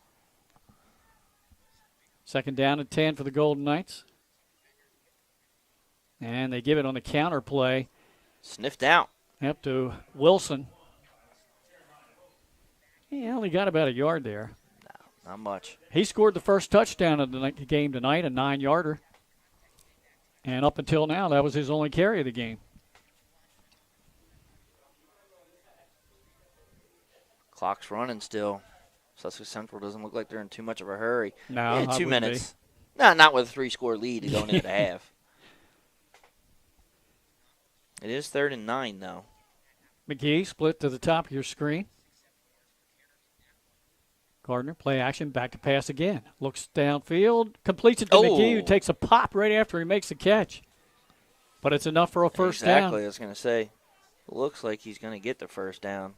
Second down and 10 for the Golden Knights. And they give it on the counter play. Sniffed out. Up to Wilson. He only got about a yard there. Not much. He scored the first touchdown of the game tonight, a 9-yarder. And up until now, that was his only carry of the game. Clock's running still. Sussex Central doesn't look like they're in too much of a hurry. No, yeah, 2 minutes. No, not with a 3-score lead going into the half. It is 3rd and 9, though. McGee split to the top of your screen. Gardner, play action, back to pass again. Looks downfield, completes it to McGee, who takes a pop right after he makes the catch. But it's enough for a first down. Exactly, I was going to say. Looks like he's going to get the first down.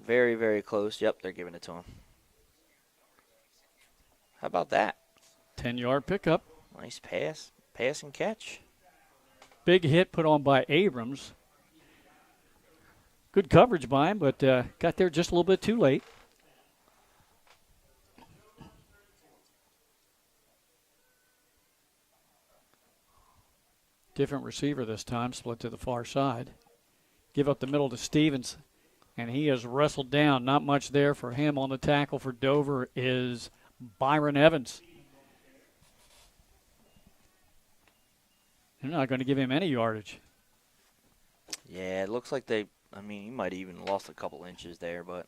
Very, very close. Yep, they're giving it to him. How about that? 10-yard pickup. Nice pass and catch. Big hit put on by Abrams. Good coverage by him, but got there just a little bit too late. Different receiver this time, split to the far side. Give up the middle to Stevens, and he is wrestled down. Not much there for him. On the tackle for Dover is Byron Evans. They're not going to give him any yardage. Yeah, it looks like he might have even lost a couple inches there, but.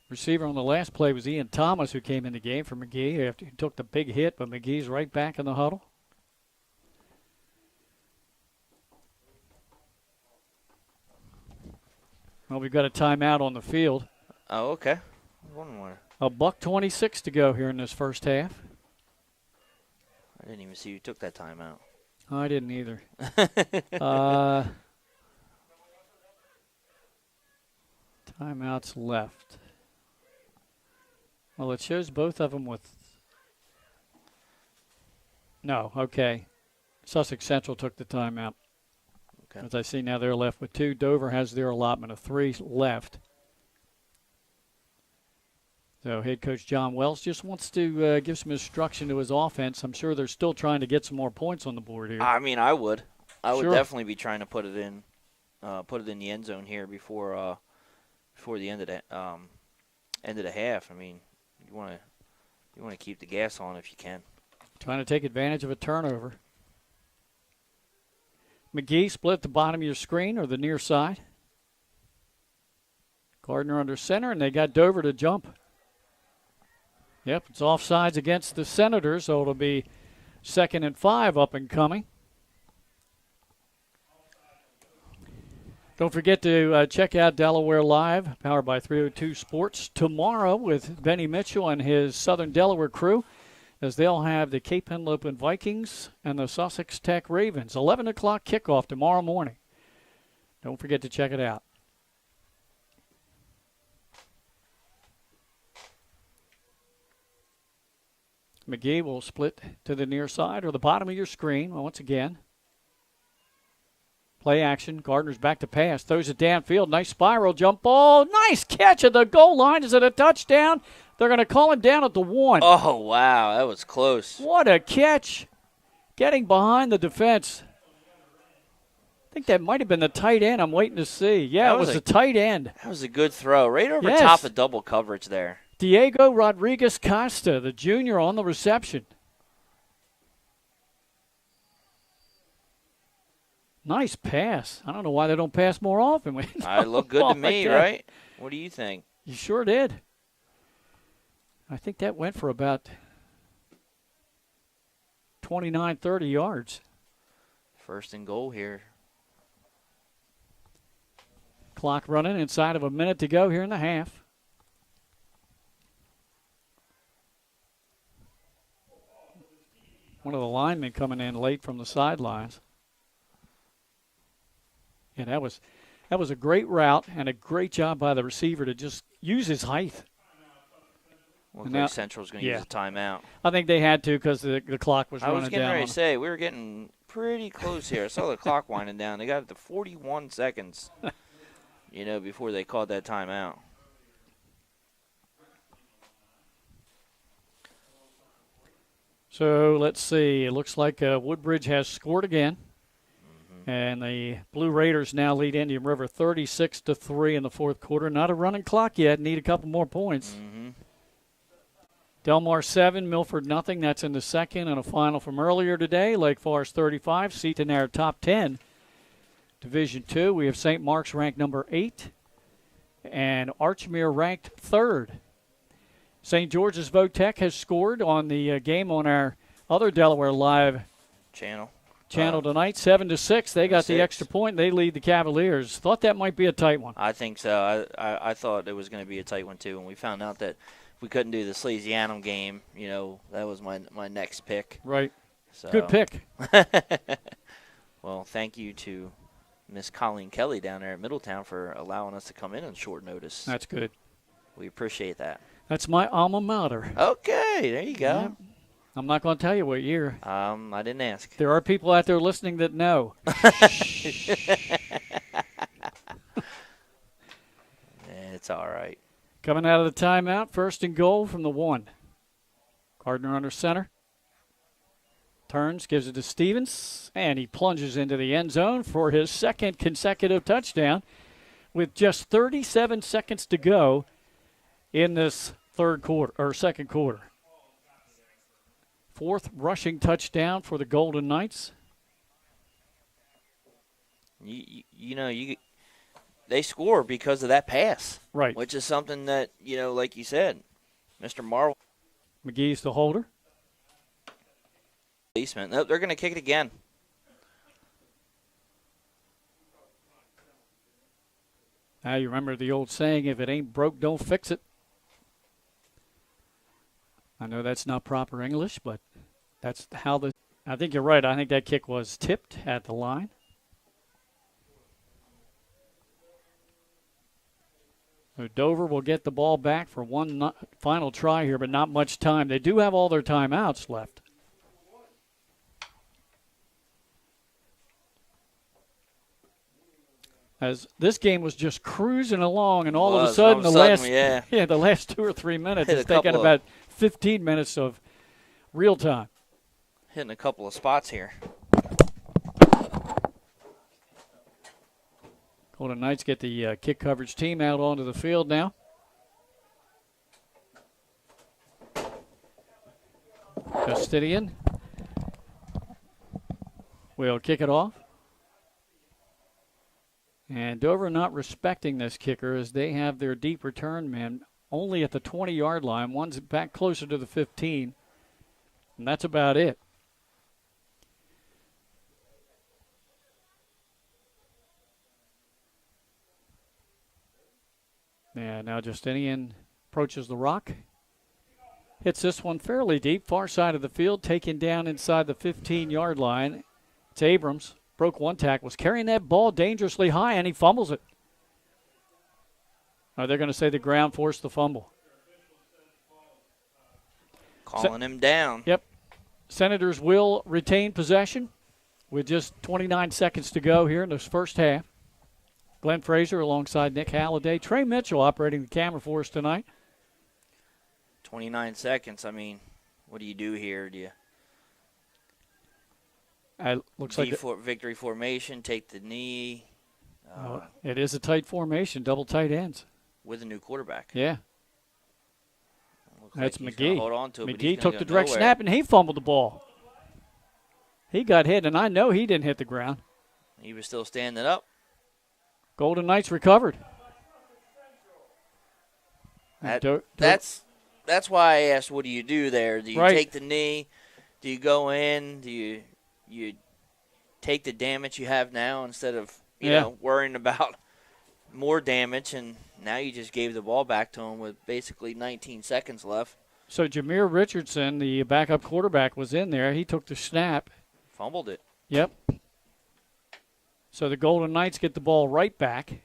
Receiver on the last play was Ian Thomas, who came in the game for McGee after he took the big hit, but McGee's right back in the huddle. Well, we've got a timeout on the field. Oh, okay. One more. $1:26 to go here in this first half. I didn't even see you took that timeout. I didn't either. Timeouts left. Well, it shows both of them with. No, okay. Sussex Central took the timeout. Okay. As I see now, they're left with 2. Dover has their allotment of 3 left. So head coach John Wells just wants to give some instruction to his offense. I'm sure they're still trying to get some more points on the board here. I mean, I would Sure. definitely be trying to put it in the end zone here before the end of the half. I mean, you want to keep the gas on if you can. Trying to take advantage of a turnover. McGee split the bottom of your screen or the near side. Gardner under center, and they got Dover to jump. Yep, it's offsides against the Senators, so it'll be 2nd and 5 up and coming. Don't forget to check out Delaware Live, powered by 302 Sports, tomorrow with Benny Mitchell and his Southern Delaware crew, as they'll have the Cape Henlopen Vikings and the Sussex Tech Ravens. 11 o'clock kickoff tomorrow morning. Don't forget to check it out. McGee will split to the near side or the bottom of your screen once again. Play action. Gardner's back to pass. Throws it downfield. Nice spiral jump ball. Nice catch at the goal line. Is it a touchdown? They're going to call him down at the 1. Oh, wow. That was close. What a catch. Getting behind the defense. I think that might have been the tight end. I'm waiting to see. Yeah, it was the tight end. That was a good throw. Right over Yes. top of double coverage there. Diego Rodriguez Costa, the junior, on the reception. Nice pass. I don't know why they don't pass more often. It looked good to me, right? What do you think? You sure did. I think that went for about 29, 30 yards. 1st and goal here. Clock running inside of a minute to go here in the half. One of the linemen coming in late from the sidelines. Yeah, that was a great route and a great job by the receiver to just use his height. Well, now, Central's going to use a timeout. I think they had to because the clock was running down. I was getting ready to say, we were getting pretty close here. I saw the clock winding down. They got it to 41 seconds, before they called that timeout. So let's see. It looks like Woodbridge has scored again. And the Blue Raiders now lead Indian River 36-3 in the 4th quarter. Not a running clock yet. Need a couple more points. Mm-hmm. Delmar 7, Milford nothing. That's in the 2nd. And a final from earlier today. Lake Forest 35, Seton Air top 10. Division 2, we have St. Mark's ranked number 8. And Archmere ranked 3rd. St. George's Votech has scored on the game on our other Delaware Live channel tonight, 7-6. They got the extra point. They lead the Cavaliers. Thought that might be a tight one. I think so. I thought it was going to be a tight one too. And we found out that we couldn't do the Slasianum game. That was my next pick. Right. So. Good pick. Well, thank you to Miss Colleen Kelly down there at Middletown for allowing us to come in on short notice. That's good. We appreciate that. That's my alma mater. Okay, there you go. Yep. I'm not going to tell you what year. I didn't ask. There are people out there listening that know. It's all right. Coming out of the timeout, 1st and goal from the 1. Gardner under center. Turns, gives it to Stevens, and he plunges into the end zone for his 2nd consecutive touchdown with just 37 seconds to go in this 2nd quarter. 4th rushing touchdown for the Golden Knights. They score because of that pass. Right. Which is something that, like you said, Mr. Marvel. McGee's the holder. Nope, they're going to kick it again. Now you remember the old saying, if it ain't broke, don't fix it. I know that's not proper English, but that's how I think you're right. I think that kick was tipped at the line. So Dover will get the ball back for one final try here, but not much time. They do have all their timeouts left. As this game was just cruising along, and all of a sudden, the last 2 or 3 minutes, it's taken about 15 minutes of real time. Hitting a couple of spots here. Golden Knights get the kick coverage team out onto the field now. Justinian will kick it off. And Dover not respecting this kicker as they have their deep return men only at the 20-yard line. One's back closer to the 15, and that's about it. Yeah, now Justinian approaches the rock. Hits this one fairly deep, far side of the field, taken down inside the 15-yard line. It's Abrams. Broke one tackle, was carrying that ball dangerously high, and he fumbles it. They're going to say the ground forced the fumble. Calling him down. Yep. Senators will retain possession with just 29 seconds to go here in this first half. Glenn Fraser alongside Nick Halliday. Trey Mitchell operating the camera for us tonight. 29 seconds. I mean, what do you do here? Do you looks like victory formation, take the knee? It is a tight formation, double tight ends. With a new quarterback. Yeah. That's like McGee. Hold on to it, McGee took the direct snap, and he fumbled the ball. He got hit, and I know he didn't hit the ground. He was still standing up. Golden Knights recovered. That's why I asked, what do you do there? Do you take the knee? Do you go in? Do you take the damage you have now instead of you know worrying about more damage? And now you just gave the ball back to him with basically 19 seconds left. So Jameer Richardson, the backup quarterback, was in there. He took the snap. Fumbled it. Yep. So the Golden Knights get the ball right back.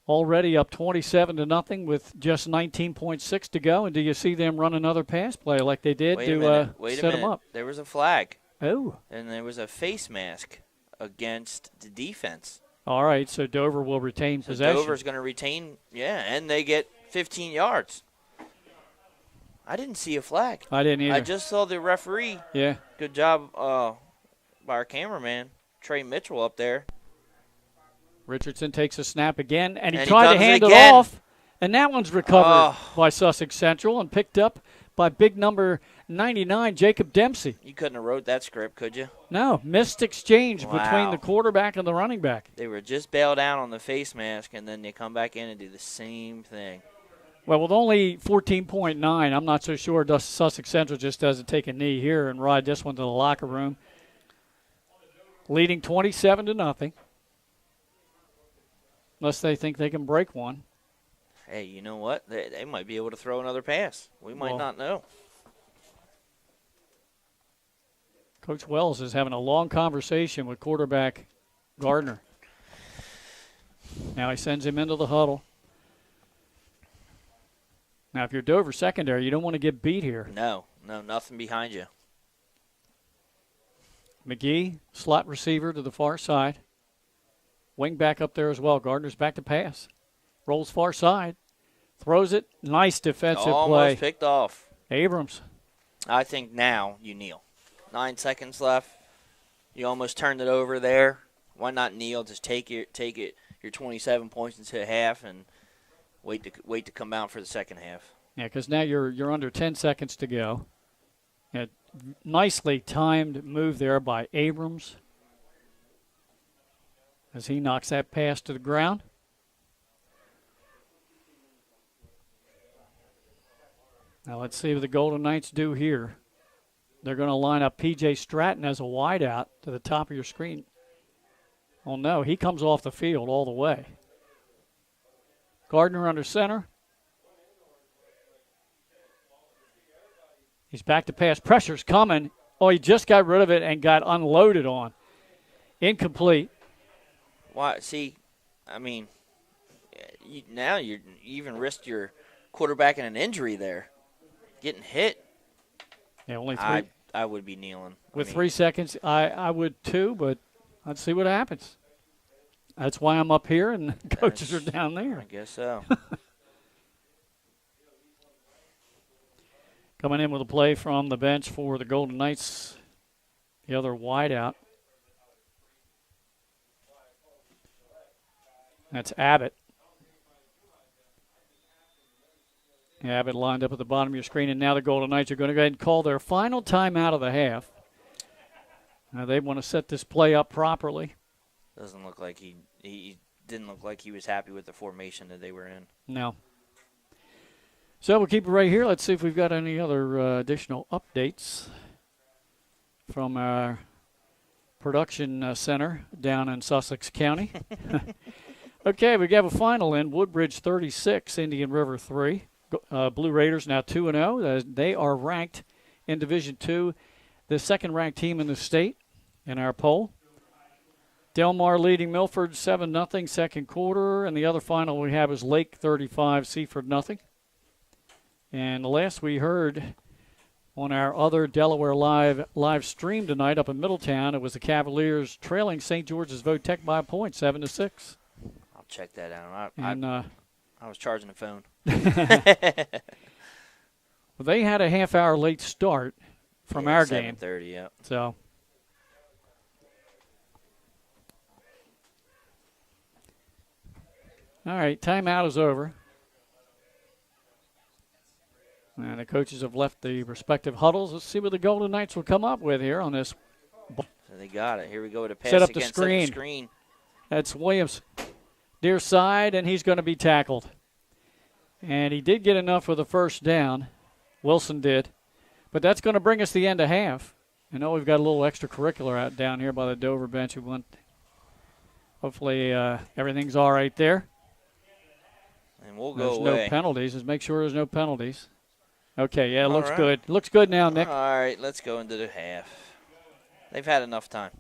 Already up 27-0 with just 19.6 to go. And do you see them run another pass play like they did to set them up? There was a flag. Oh. And there was a face mask against the defense. All right, so Dover will retain possession. Dover's going to retain, and they get 15 yards. I didn't see a flag. I didn't either. I just saw the referee. Yeah. Good job by our cameraman, Trey Mitchell, up there. Richardson takes a snap again, and he tried to hand it off, and that one's recovered by Sussex Central and picked up by big number 99, Jacob Dempsey. You couldn't have wrote that script, could you? No, missed exchange between the quarterback and the running back. They were just bailed out on the face mask, and then they come back in and do the same thing. Well, with only 14.9, I'm not so sure Sussex Central just doesn't take a knee here and ride this one to the locker room. Leading 27-0. Unless they think they can break one. Hey, you know what? They might be able to throw another pass. We might not know. Coach Wells is having a long conversation with quarterback Gardner. Now he sends him into the huddle. Now, if you're Dover secondary, you don't want to get beat here. No, nothing behind you. McGee, slot receiver to the far side. Wing back up there as well. Gardner's back to pass. Rolls far side. Throws it. Nice defensive play. Almost picked off. Abrams. I think now you kneel. 9 seconds left. You almost turned it over there. Why not kneel? Just take it. Your 27 points into half and wait to come out for the second half. Yeah, because now you're under 10 seconds to go. Yeah, nicely timed move there by Abrams as he knocks that pass to the ground. Now let's see what the Golden Knights do here. They're going to line up P.J. Stratton as a wideout to the top of your screen. Oh, no, he comes off the field all the way. Gardner under center. He's back to pass. Pressure's coming. Oh, he just got rid of it and got unloaded on. Incomplete. Why? See, I mean, now you even risked your quarterback in an injury there. Getting hit. Yeah, only three. I would be kneeling. With 3 seconds, I would too, but let's see what happens. That's why I'm up here and the coaches are down there. I guess so. Coming in with a play from the bench for the Golden Knights, the other wideout. That's Abbott. Abbott lined up at the bottom of your screen, and now the Golden Knights are going to go ahead and call their final timeout of the half. Now they want to set this play up properly. Doesn't look like he didn't look like he was happy with the formation that they were in. No. So we'll keep it right here. Let's see if we've got any other additional updates from our production center down in Sussex County. Okay, we have a final in Woodbridge 36, Indian River 3. Blue Raiders now 2-0. They are ranked in Division II, the second-ranked team in the state in our poll. Del Mar leading Milford 7-0 second quarter, and the other final we have is Lake 35, Seaford 0. And the last we heard on our other Delaware live stream tonight up in Middletown, it was the Cavaliers trailing St. George's Votech by a point, 7-6. I'll check that out. I was charging the phone. Well, they had a half-hour late start from our game. 7:30, yeah. So, all right, timeout is over. And the coaches have left the respective huddles. Let's see what the Golden Knights will come up with here on this. So they got it. Here we go to pass Set up again. the screen. Set up the screen. That's Williams. Near side, and he's going to be tackled. And he did get enough for the first down. Wilson did. But that's going to bring us the end of half. I know we've got a little extracurricular out down here by the Dover bench. Hopefully everything's all right there. And we'll There's go away. no penalties. Let's make sure there's no penalties. Okay, yeah, it looks right. good. Looks good now, Nick. All right, let's go into the half. They've had enough time.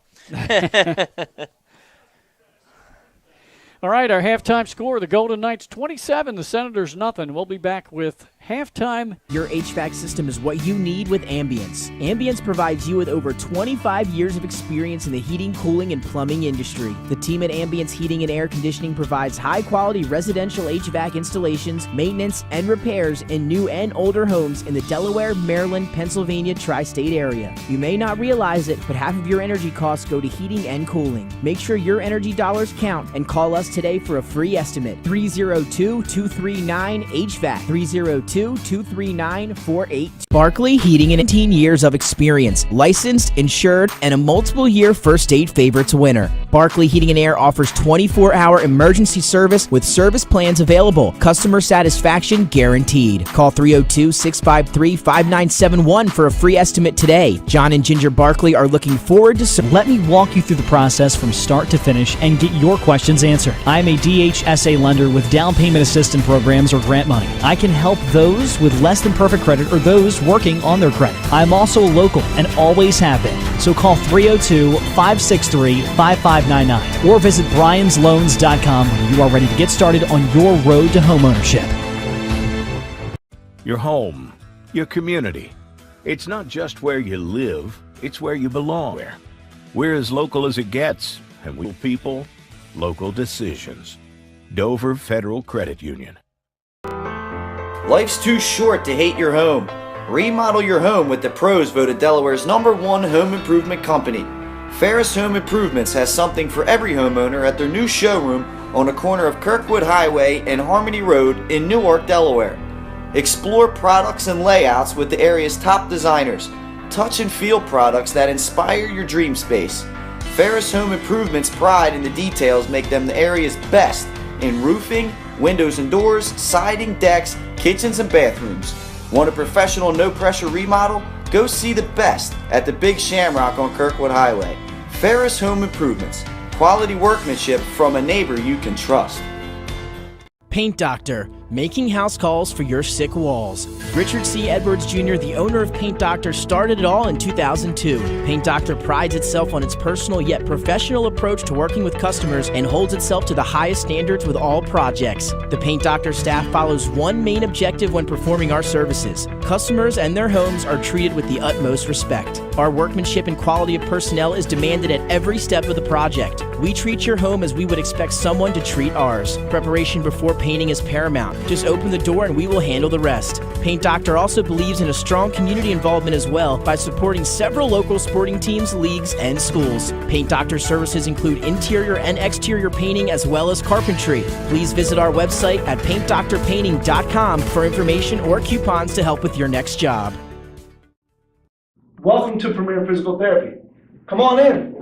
All right, our halftime score, the Golden Knights 27, the Senators nothing. We'll be back with halftime. Your HVAC system is what you need with Ambience. Ambience provides you with over 25 years of experience in the heating, cooling, and plumbing industry. The team at Ambience Heating and Air Conditioning provides high-quality residential HVAC installations, maintenance, and repairs in new and older homes in the Delaware, Maryland, Pennsylvania tri-state area. You may not realize it, but half of your energy costs go to heating and cooling. Make sure your energy dollars count and call us today for a free estimate. 302-239-HVAC. 302-239-48. Barkley Heating and 18 years of experience, licensed, insured, and a multiple-year First Aid Favorites winner. Barkley Heating and Air offers 24-hour emergency service with service plans available. Customer satisfaction guaranteed. Call 302-653-5971 for a free estimate today. John and Ginger Barkley are looking forward to Let me walk you through the process from start to finish and get your questions answered. I'm a DHSA lender with down payment assistance programs or grant money. I can help those with less than perfect credit or those working on their credit. I'm also local and always have been. So call 302-563-5599 or visit bryans.loans.com when you are ready to get started on your road to homeownership. your home, your community. It's not just where you live, it's where you belong. We're as local as it gets, and we people, local decisions. Dover Federal Credit Union. Life's too short to hate your home. Remodel your home with the pros voted Delaware's #1 home improvement company. Ferris Home Improvements has something for every homeowner at their new showroom on the corner of Kirkwood Highway and Harmony Road in Newark, Delaware. Explore products and layouts with the area's top designers. Touch and feel products that inspire your dream space. Ferris Home Improvements' pride in the details make them the area's best in roofing, windows and doors, siding, decks, kitchens and bathrooms. Want a professional no-pressure remodel? Go see the best at the Big Shamrock on Kirkwood Highway. Ferris Home Improvements. Quality workmanship from a neighbor you can trust. Paint Doctor, making house calls for your sick walls. Richard C. Edwards Jr., the owner of Paint Doctor, started it all in 2002. Paint Doctor prides itself on its personal yet professional approach to working with customers and holds itself to the highest standards with all projects. The Paint Doctor staff follows one main objective when performing our services. Customers and their homes are treated with the utmost respect. Our workmanship and quality of personnel is demanded at every step of the project. We treat your home as we would expect someone to treat ours. Preparation before painting is paramount. Just open the door and we will handle the rest. Paint Doctor also believes in a strong community involvement as well by supporting several local sporting teams, leagues, and schools. Paint Doctor services include interior and exterior painting as well as carpentry. Please visit our website at paintdoctorpainting.com for information or coupons to help with your next job. Welcome to Premier Physical Therapy. Come on in.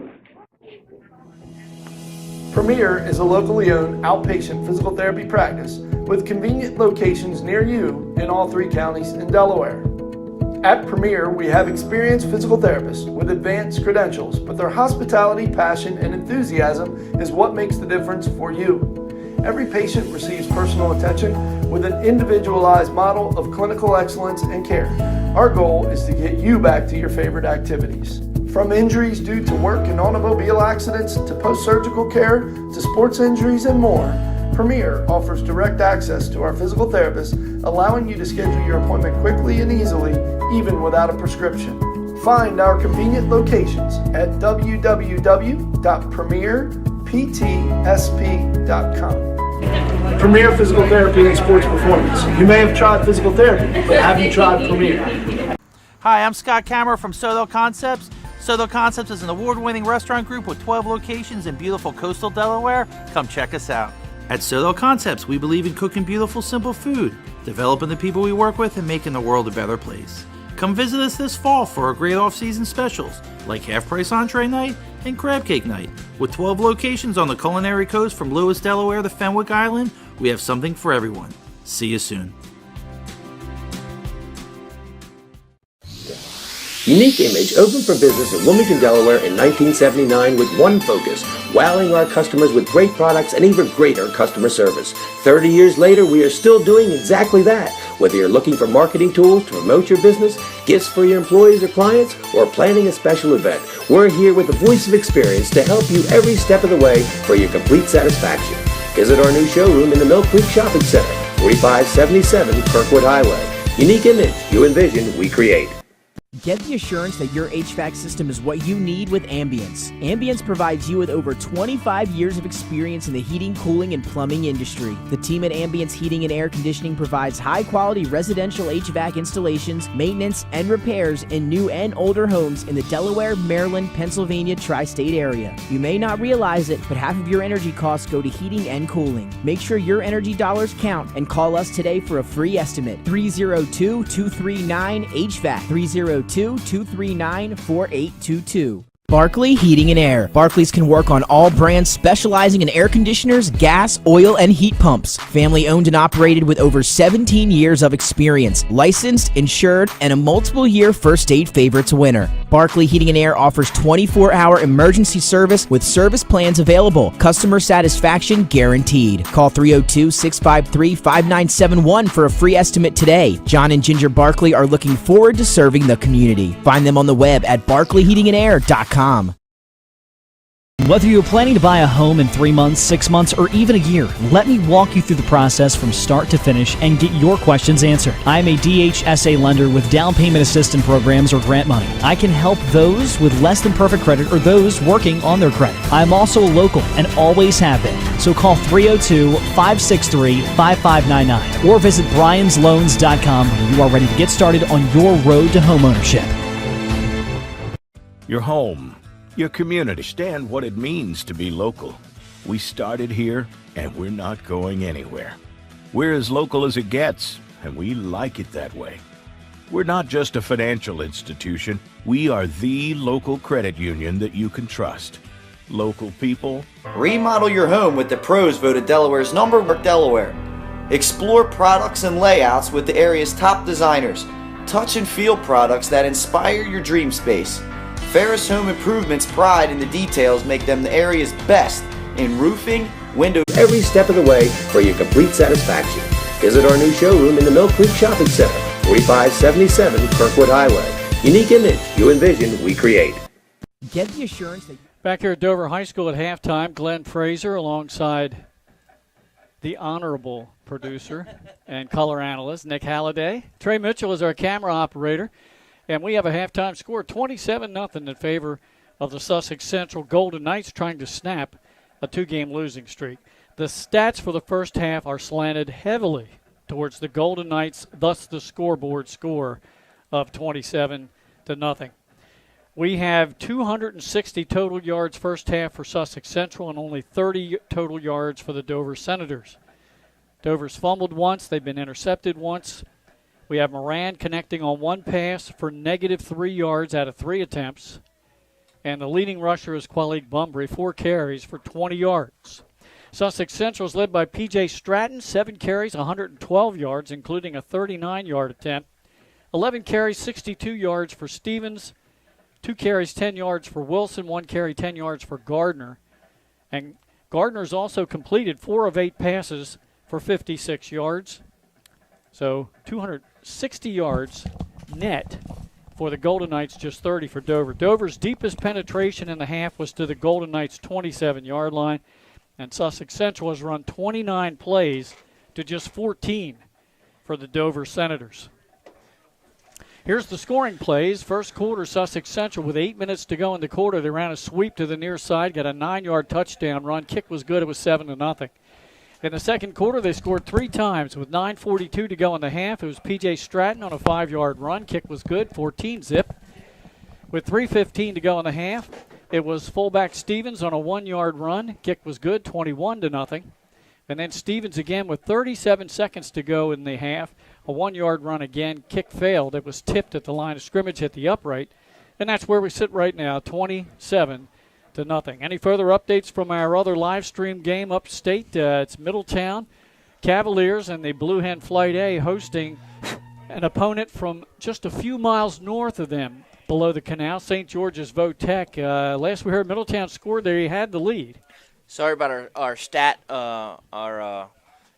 Premier is a locally owned outpatient physical therapy practice with convenient locations near you in all 3 counties in Delaware. At Premier, we have experienced physical therapists with advanced credentials, but their hospitality, passion, and enthusiasm is what makes the difference for you. Every patient receives personal attention with an individualized model of clinical excellence and care. Our goal is to get you back to your favorite activities. From injuries due to work and automobile accidents to post-surgical care to sports injuries and more, Premier offers direct access to our physical therapists, allowing you to schedule your appointment quickly and easily, even without a prescription. Find our convenient locations at www.premierptsp.com. Premier Physical Therapy and Sports Performance. You may have tried physical therapy, but have you tried Premier? Hi, I'm Scott Kammerer from Soto Concepts. Soto Concepts is an award-winning restaurant group with 12 locations in beautiful coastal Delaware. Come check us out. At Soto Concepts, we believe in cooking beautiful, simple food, developing the people we work with, and making the world a better place. Come visit us this fall for our great off-season specials, like half-price entree night and crab cake night. With 12 locations on the culinary coast from Lewis, Delaware to Fenwick Island, we have something for everyone. See you soon. Unique Image opened for business in Wilmington, Delaware in 1979 with one focus, wowing our customers with great products and even greater customer service. 30 years later, we are still doing exactly that. Whether you're looking for marketing tools to promote your business, gifts for your employees or clients, or planning a special event, we're here with the voice of experience to help you every step of the way for your complete satisfaction. Visit our new showroom in the Mill Creek Shopping Center, 4577 Kirkwood Highway. Unique Image, you envision, we create. Get the assurance that your HVAC system is what you need with Ambience. Ambience provides you with over 25 years of experience in the heating, cooling, and plumbing industry. The team at Ambience Heating and Air Conditioning provides high-quality residential HVAC installations, maintenance, and repairs in new and older homes in the Delaware, Maryland, Pennsylvania tri-state area. You may not realize it, but half of your energy costs go to heating and cooling. Make sure your energy dollars count and call us today for a free estimate. 302-239-HVAC. 302-239-4822. Barkley Heating and Air. Barclays can work on all brands specializing in air conditioners, gas, oil, and heat pumps. Family owned and operated with over 17 years of experience. Licensed, insured, and a multiple-year First Aid Favorites winner. Barkley Heating and Air offers 24-hour emergency service with service plans available. Customer satisfaction guaranteed. Call 302-653-5971 for a free estimate today. John and Ginger Barkley are looking forward to serving the community. Find them on the web at barkleyheatingandair.com. Whether you're planning to buy a home in 3 months, 6 months, or even a year, let me walk you through the process from start to finish and get your questions answered. I'm a DHSA lender with down payment assistance programs or grant money. I can help those with less than perfect credit or those working on their credit. I'm also a local and always have been. So call 302-563-5599 or visit bryans.loans.com when you are ready to get started on your road to homeownership. Your home, your community. Understand what it means to be local. We started here, and we're not going anywhere. We're as local as it gets, and we like it that way. We're not just a financial institution. We are the local credit union that you can trust. Local people. Remodel your home with the pros voted Delaware's number one Delaware. Explore products and layouts with the area's top designers. Touch and feel products that inspire your dream space. Ferris Home Improvement's pride in the details make them the area's best in roofing, windows. Every step of the way for your complete satisfaction. Visit our new showroom in the Mill Creek Shopping Center, 4577 Kirkwood Highway. Unique image you envision, we create. Get the assurance that... Back here at Dover High School at halftime, Glenn Fraser alongside the honorable producer and color analyst, Nick Halliday. Trey Mitchell is our camera operator. And we have a halftime score, 27-0 in favor of the Sussex Central Golden Knights, trying to snap a 2-game losing streak. The stats for the first half are slanted heavily towards the Golden Knights, thus the scoreboard score of 27-0. We have 260 total yards first half for Sussex Central and only 30 total yards for the Dover Senators. Dover's fumbled once. They've been intercepted once. We have Moran connecting on one pass for -3 yards out of 3 attempts. And the leading rusher is Qualik Bunbury, 4 carries for 20 yards. Sussex Central is led by P.J. Stratton, 7 carries, 112 yards, including a 39-yard attempt. 11 carries, 62 yards for Stevens. 2 carries, 10 yards for Wilson. 1 carry, 10 yards for Gardner. And Gardner's also completed 4 of 8 passes for 56 yards. So 260 yards net for the Golden Knights, just 30 for Dover. Dover's deepest penetration in the half was to the Golden Knights' 27-yard line, and Sussex Central has run 29 plays to just 14 for the Dover Senators. Here's the scoring plays. First quarter, Sussex Central with 8 minutes to go in the quarter. They ran a sweep to the near side, got a 9-yard touchdown run. Kick was good. It was 7-0. In the second quarter, they scored 3 times with 9:42 to go in the half. It was P.J. Stratton on a 5-yard run. Kick was good, 14-zip. With 3:15 to go in the half, it was fullback Stevens on a 1-yard run. Kick was good, 21-0. And then Stevens again with 37 seconds to go in the half. A 1-yard run again. Kick failed. It was tipped at the line of scrimmage, hit the upright. And that's where we sit right now, 27-0. Any further updates from our other live stream game upstate? It's Middletown Cavaliers and the Blue Hen Flight A hosting an opponent from just a few miles north of them below the canal, St. George's Votech. Last we heard, Middletown scored. They had the lead. Sorry about our stat, our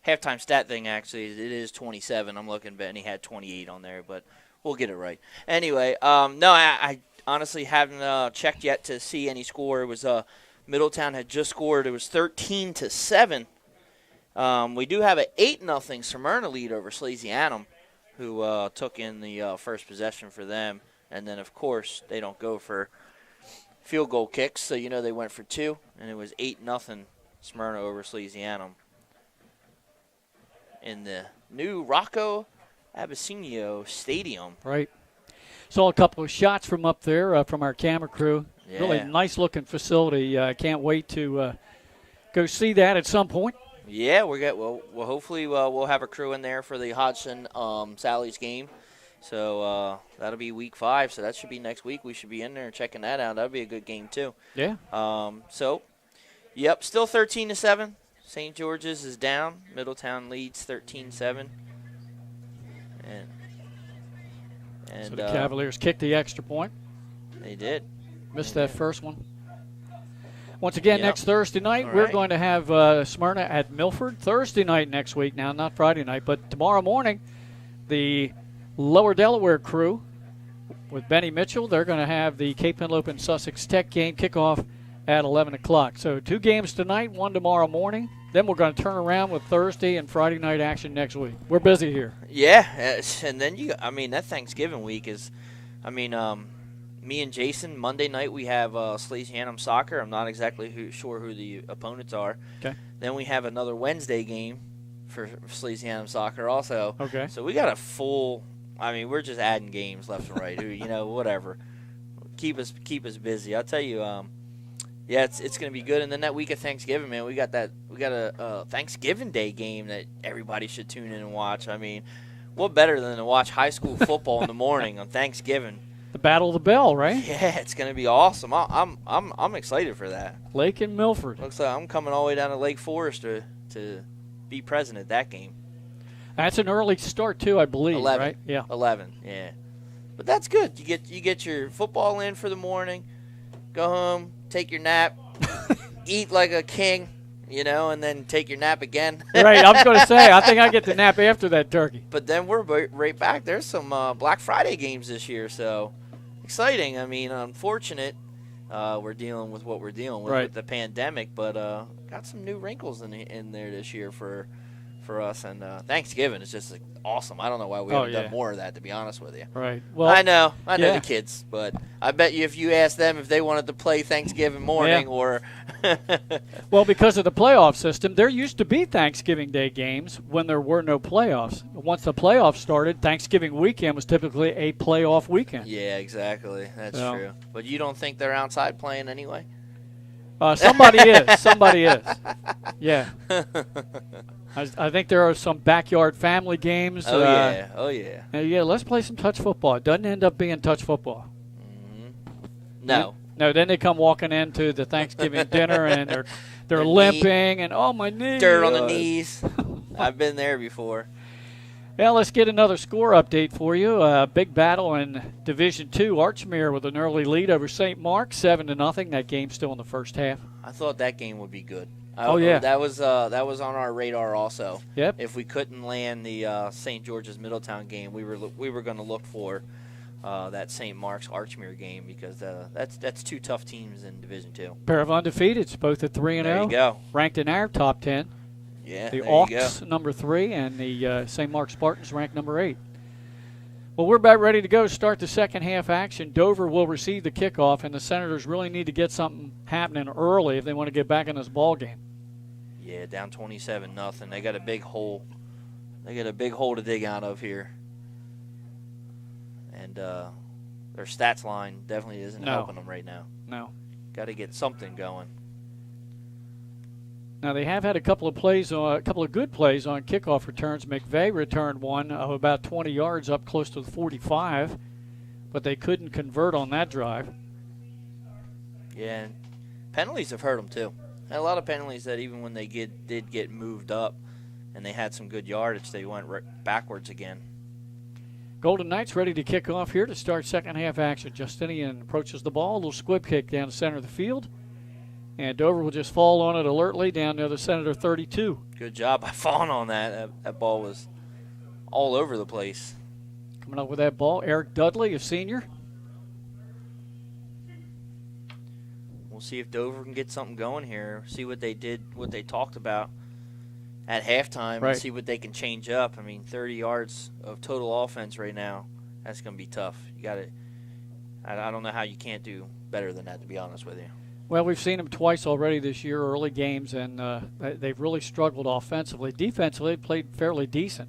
halftime stat thing, actually. It is 27. I'm looking, and he had 28 on there, but we'll get it right. Anyway, I honestly haven't checked yet to see any score. It was Middletown had just scored. It was 13-7. We do have an 8-0 Smyrna lead over Slasianum, who took in the first possession for them. And then, of course, they don't go for field goal kicks, so you know they went for 2. And it was 8-0 Smyrna over Slasianum in the new Rocco Abisinio Stadium. Right. Saw a couple of shots from up there from our camera crew. Yeah. Really nice-looking facility. Can't wait to go see that at some point. Yeah, well, hopefully we'll have a crew in there for the Hodgson Sally's game. So that'll be week 5. So that should be next week. We should be in there checking that out. That'll be a good game too. Yeah. Yep, still 13-7. St. George's is down. Middletown leads 13-7. And so the Cavaliers kicked the extra point. They did. Missed that first one. Once again, next Thursday night, we're going to have Smyrna at Milford. Thursday night next week now, not Friday night. But tomorrow morning, the Lower Delaware crew with Benny Mitchell, they're going to have the Cape Henlopen Sussex Tech game kickoff at 11 o'clock. So 2 games tonight, 1 tomorrow morning. Then we're going to turn around with Thursday and Friday night action next week. We're busy here. Yeah, and then that Thanksgiving week is, me and Jason, Monday night we have Slasianum soccer. I'm not exactly sure who the opponents are. Okay. Then we have another Wednesday game for Slasianum soccer also. Okay. So we got a full, we're just adding games left and right. Whatever. Keep us busy. I'll tell you, it's going to be good. And then that week of Thanksgiving, man, we got a Thanksgiving Day game that everybody should tune in and watch. What better than to watch high school football in the morning on Thanksgiving? The Battle of the Bell, right? Yeah, it's going to be awesome. I'm excited for that. Lake and Milford. Looks like I'm coming all the way down to Lake Forest to be present at that game. That's an early start too, I believe. 11, right? Yeah. 11. Yeah, but that's good. You get your football in for the morning, go home, take your nap, eat like a king, and then take your nap again. Right. I was going to say, I think I get the nap after that turkey. But then we're right back. There's some Black Friday games this year, so exciting. Unfortunate. We're dealing with what we're dealing with, right, with the pandemic, but got some new wrinkles in there this year for us. And Thanksgiving is just awesome. I don't know why we haven't done more of that, to be honest with you. Right. Well, I know the kids, but I bet you if you asked them if they wanted to play Thanksgiving morning or well, because of the playoff system, there used to be Thanksgiving Day games when there were no playoffs. Once the playoffs started, Thanksgiving weekend was typically a playoff weekend. Yeah, exactly. That's true. But you don't think they're outside playing anyway? Somebody is. Somebody is. Yeah. I think there are some backyard family games. Oh, yeah. Oh, yeah. Yeah, let's play some touch football. It doesn't end up being touch football. Mm-hmm. No. No, then they come walking into the Thanksgiving dinner and they're limping and, my knee. Dirt on the knees. I've been there before. Well, let's get another score update for you. Big battle in Division II. Archmere with an early lead over St. Mark, 7-0. That game's still in the first half. I thought that game would be good. Yeah. That was on our radar also. Yep. If we couldn't land the St. George's Middletown game, we were going to look for that St. Mark's Archmere game because that's 2 tough teams in Division II. Pair of undefeateds, both at 3-0. There you go. Ranked in our top 10. Yeah, the there Auks, you go. number 3, and the St. Mark's Spartans ranked number 8. Well, we're about ready to go start the second half action. Dover will receive the kickoff, and the Senators really need to get something happening early if they want to get back in this ball game. Yeah, down 27-0. They got a big hole. They got a big hole to dig out of here. And their stats line definitely isn't helping them right now. No. Got to get something going. Now, they have had a couple of good plays on kickoff returns. McVeigh returned one of about 20 yards up close to the 45, but they couldn't convert on that drive. Yeah, and penalties have hurt them too. Had a lot of penalties that even when they did get moved up and they had some good yardage, they went backwards again. Golden Knights ready to kick off here to start second half action. Justinian approaches the ball, a little squib kick down the center of the field. And Dover will just fall on it alertly down near the Senator 32. Good job by falling on that. That ball was all over the place. Coming up with that ball, Eric Dudley, a senior. We'll see if Dover can get something going here. See what they did, what they talked about at halftime, and see what they can change up. 30 yards of total offense right now, that's going to be tough. You got to. I don't know how you can't do better than that, to be honest with you. Well, we've seen them twice already this year, early games, and they've really struggled offensively. Defensively, played fairly decent.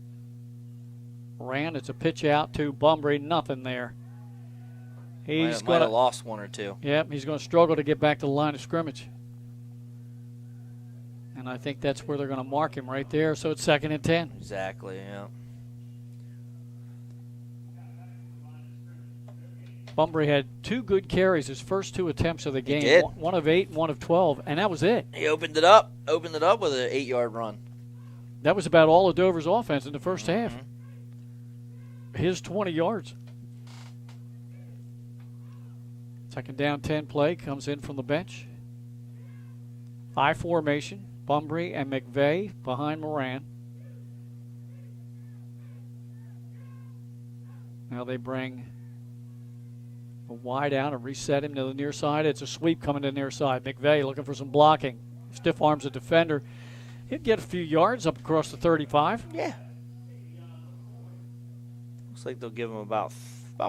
It's a pitch out to Bunbury, nothing there. He's might have lost one or two. Yep, he's going to struggle to get back to the line of scrimmage. And I think that's where they're going to mark him right there, so it's 2nd and 10. Exactly, yeah. Bunbury had 2 good carries his first 2 attempts of the game. He did. One of 8 and one of 12, and that was it. He opened it up with an 8-yard run. That was about all of Dover's offense in the first half. His 20 yards. 2nd down 10 play comes in from the bench. I formation, Bunbury and McVeigh behind Moran. Now they bring A wide out and reset him to the near side. It's a sweep coming to the near side. McVeigh looking for some blocking. Stiff arms a defender. He'll get a few yards up across the 35. Yeah. Looks like they'll give him about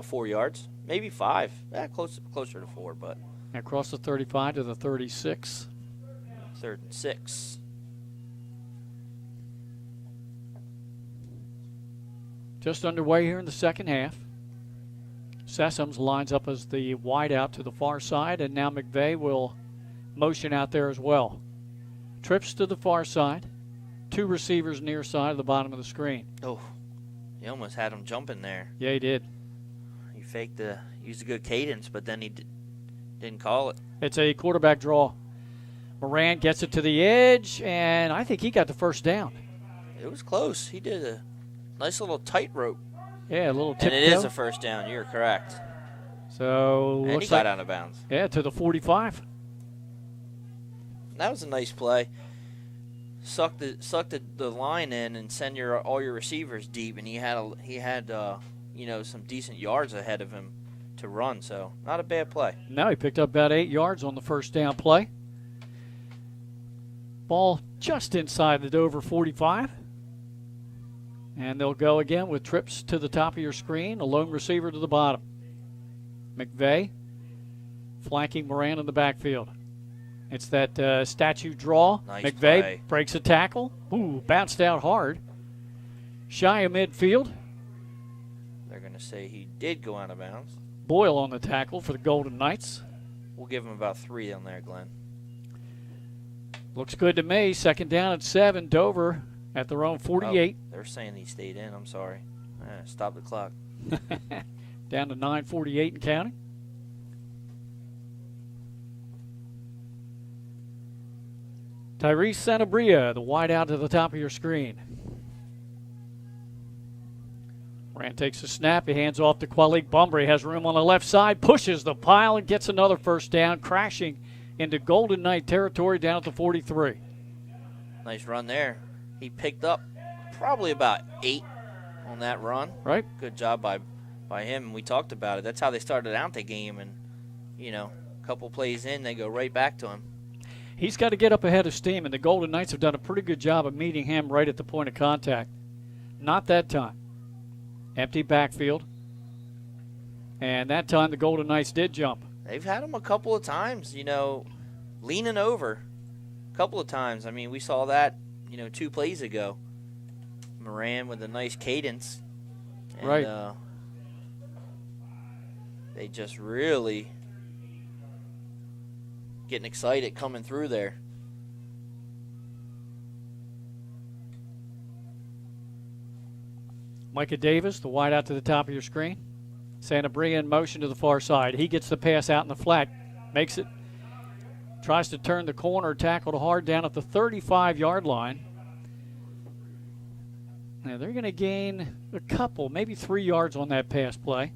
4 yards, maybe 5. Closer to 4, but. Across the 35 to the 36. 3rd and 6. Just underway here in the second half. Sessoms lines up as the wide out to the far side, and now McVeigh will motion out there as well. Trips to the far side. 2 receivers near side of the bottom of the screen. Oh, he almost had him jumping there. Yeah, he did. He used a good cadence, but then he didn't call it. It's a quarterback draw. Moran gets it to the edge, and I think he got the first down. It was close. He did a nice little tightrope. Yeah, a little tiptoe. And it is a first down. You're correct. So and he got out of bounds. Yeah, to the 45. That was a nice play. Suck the line in and send all your receivers deep, and he had some decent yards ahead of him to run. So not a bad play. No, he picked up about 8 yards on the first down play. Ball just inside the Dover 45. And they'll go again with trips to the top of your screen, a lone receiver to the bottom. McVeigh flanking Moran in the backfield. It's that statue draw. Nice McVeigh play. Breaks a tackle. Ooh, bounced out hard. Shy of midfield. They're going to say he did go out of bounds. Boyle on the tackle for the Golden Knights. We'll give him about 3 on there, Glenn. Looks good to me. Second down at 7. Dover at their own 48. Oh, they're saying he stayed in. I'm sorry. Stop the clock. Down to 9:48 and counting. Tyrese Sanabria, the wide out to the top of your screen. Moran takes a snap. He hands off to Kwalik Bumber. He has room on the left side, pushes the pile, and gets another first down, crashing into Golden Knight territory down at the 43. Nice run there. He picked up probably about 8 on that run. Right. Good job by him. We talked about it. That's how they started out the game, and, a couple plays in, they go right back to him. He's got to get up ahead of steam, and the Golden Knights have done a pretty good job of meeting him right at the point of contact. Not that time. Empty backfield. And that time the Golden Knights did jump. They've had him a couple of times, leaning over a couple of times. I mean, we saw that, 2 plays ago. Moran with a nice cadence. And, right. They just really getting excited coming through there. Micah Davis, the wide out to the top of your screen. Sanabria in motion to the far side. He gets the pass out in the flat. Makes it. Tries to turn the corner, tackled hard down at the 35-yard line. Now they're going to gain a couple, maybe 3 yards on that pass play.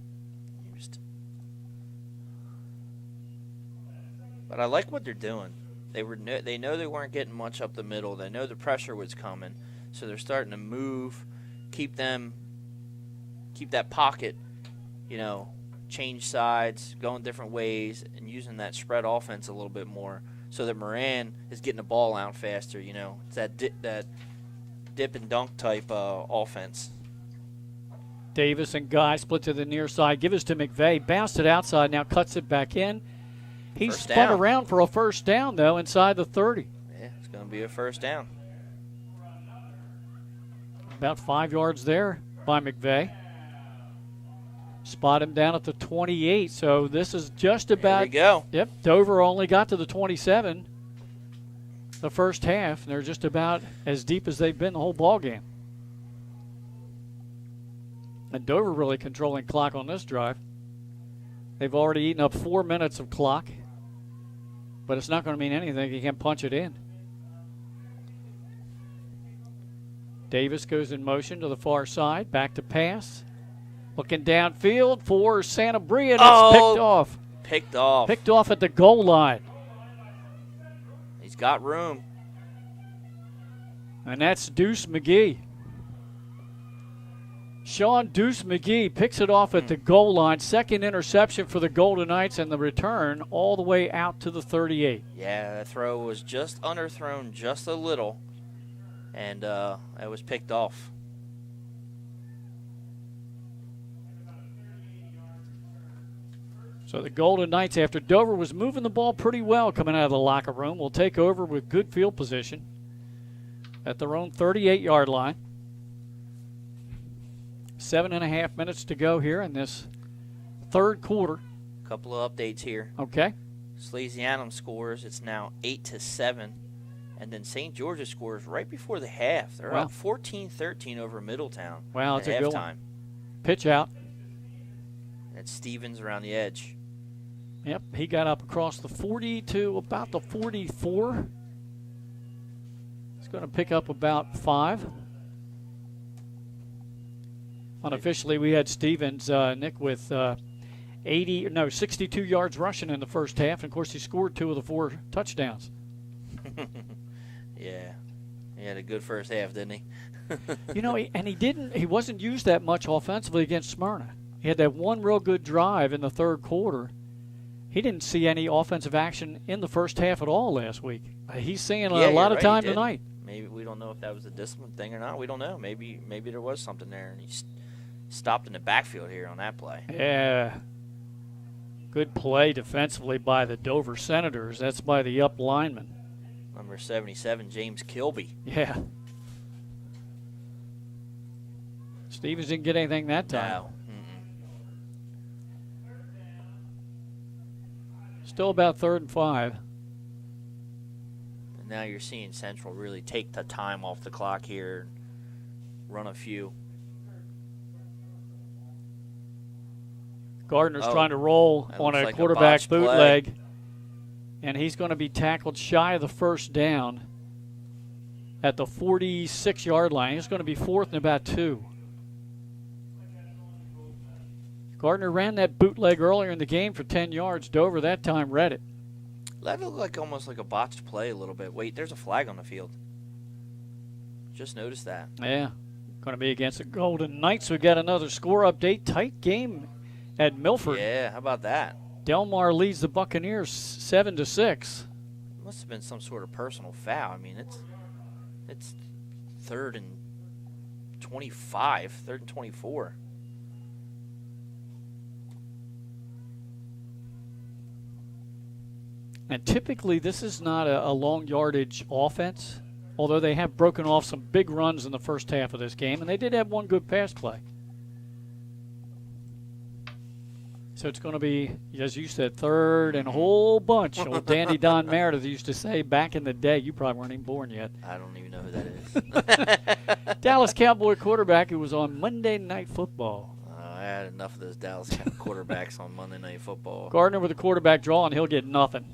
But I like what they're doing. They know they weren't getting much up the middle. They know the pressure was coming, so they're starting to move, keep that pocket, change sides, going different ways, and using that spread offense a little bit more, so that Moran is getting the ball out faster. It's that dip and dunk type offense. Davis and Guy split to the near side. Give us to McVeigh. Bounced it outside. Now cuts it back in. He spun around for a first down, though, inside the 30. Yeah, it's going to be a first down. About 5 yards there by McVeigh. Spot him down at the 28, so this is just about. There we go. Yep, Dover only got to the 27 the first half, and they're just about as deep as they've been the whole ball game. And Dover really controlling clock on this drive. They've already eaten up 4 minutes of clock, but it's not going to mean anything. You can't punch it in. Davis goes in motion to the far side, back to pass. Looking downfield for Sanabria, and it's picked off. Picked off. Picked off at the goal line. He's got room. And that's Deuce McGee. Sean Deuce McGee picks it off at the goal line. Second interception for the Golden Knights, and the return all the way out to the 38. Yeah, that throw was just underthrown just a little, and it was picked off. So the Golden Knights, after Dover was moving the ball pretty well coming out of the locker room, will take over with good field position at their own 38-yard line. 7.5 minutes to go here in this third quarter. A couple of updates here. Okay. Salesianum scores. It's now 8-7. And then St. George's scores right before the half. They're up 14-13 over Middletown. Wow, at that's a good halftime. one. Pitch out. It's Stevens around the edge. Yep, he got up across the 40 to about the 44. He's going to pick up about 5. Unofficially, we had Stevens, Nick, with 62 yards rushing in the first half. And, of course, he scored 2 of the 4 touchdowns. Yeah. He had a good first half, didn't he? He wasn't used that much offensively against Smyrna. He had that one real good drive in the third quarter. He didn't see any offensive action in the first half at all last week. He's seeing a lot of time tonight. Maybe we don't know if that was a discipline thing or not. We don't know. Maybe there was something there, and he stopped in the backfield here on that play. Yeah. Good play defensively by the Dover Senators. That's by the up lineman. Number 77, James Kilby. Yeah. Stevens didn't get anything that time. No. Still about 3rd and 5. And now you're seeing Central really take the time off the clock here, run a few. Gardner's trying to roll on a quarterback bootleg, and he's going to be tackled shy of the first down at the 46-yard line. He's going to be 4th and about 2. Gardner ran that bootleg earlier in the game for 10 yards. Dover that time read it. That looked like almost like a botched play a little bit. Wait, there's a flag on the field. Just noticed that. Yeah, going to be against the Golden Knights. We've got another score update. Tight game at Milford. Yeah, how about that? Delmar leads the Buccaneers 7-6. Must have been some sort of personal foul. I mean, it's 3rd and 25, 3rd and 24. And typically this is not a long yardage offense, although they have broken off some big runs in the first half of this game, and they did have one good pass play. So it's going to be, as you said, 3rd and a whole bunch. Old Dandy Don Meredith used to say back in the day, you probably weren't even born yet. I don't even know who that is. Dallas Cowboy quarterback who was on Monday Night Football. I had enough of those Dallas quarterbacks on Monday Night Football. Gardner with a quarterback draw, and he'll get nothing.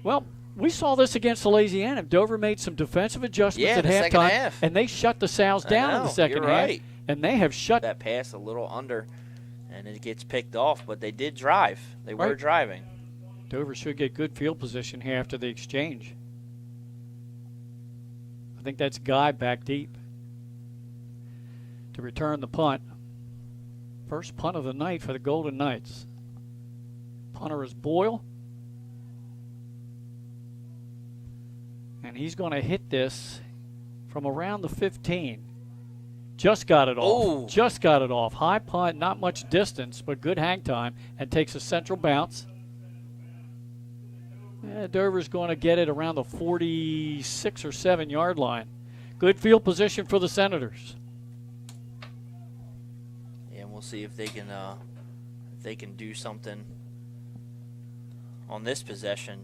Well, we saw this against Salesianum. Dover made some defensive adjustments at halftime, and they shut the Sows down in the second half. Right. And they have shut that pass a little under, and it gets picked off. But they did drive. They were driving. Dover should get good field position here after the exchange. I think that's Guy back deep to return the punt. First punt of the night for the Golden Knights. Punter is Boyle. And he's going to hit this from around the 15. Just got it off. Ooh. Just got it off. High punt, not much distance, but good hang time, and takes a central bounce. Dover's going to get it around the 46 or 7 yard line. Good field position for the Senators. Yeah, and we'll see if they can do something on this possession.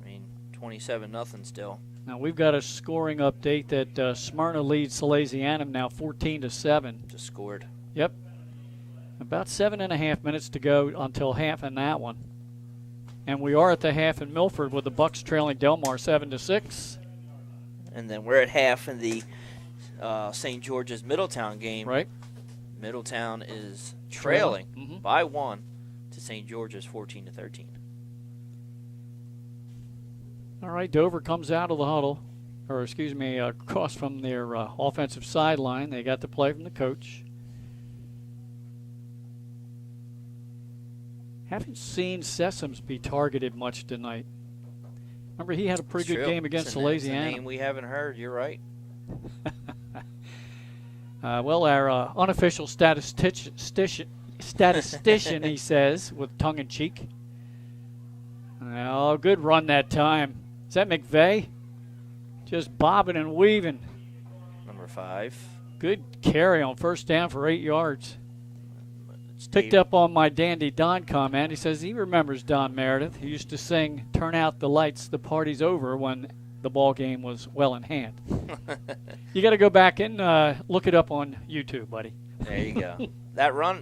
I mean, 27-0 still. Now we've got a scoring update that Smyrna leads Salesianum now 14-7. Just scored. Yep. About 7.5 minutes to go until half in that one. And we are at the half in Milford with the Bucks trailing Delmar 7-6. And then we're at half in the St. George's Middletown game. Right. Middletown is trailing by 1 to St. George's 14-13. All right, Dover comes out of the huddle, across from their offensive sideline. They got the play from the coach. Haven't seen Sessoms be targeted much tonight. Remember, he had a pretty good game against Salesiana. It's a name we haven't heard. You're right. Well, our unofficial statistician, he says, with tongue-in-cheek. Oh, good run that time. Is that McVeigh? Just bobbing and weaving. Number 5. Good carry on first down for 8 yards. Picked up on my Dandy Don comment. He says he remembers Don Meredith. He used to sing, "Turn out the lights, the party's over," when the ball game was well in hand. You got to go back and look it up on YouTube, buddy. There you go. That run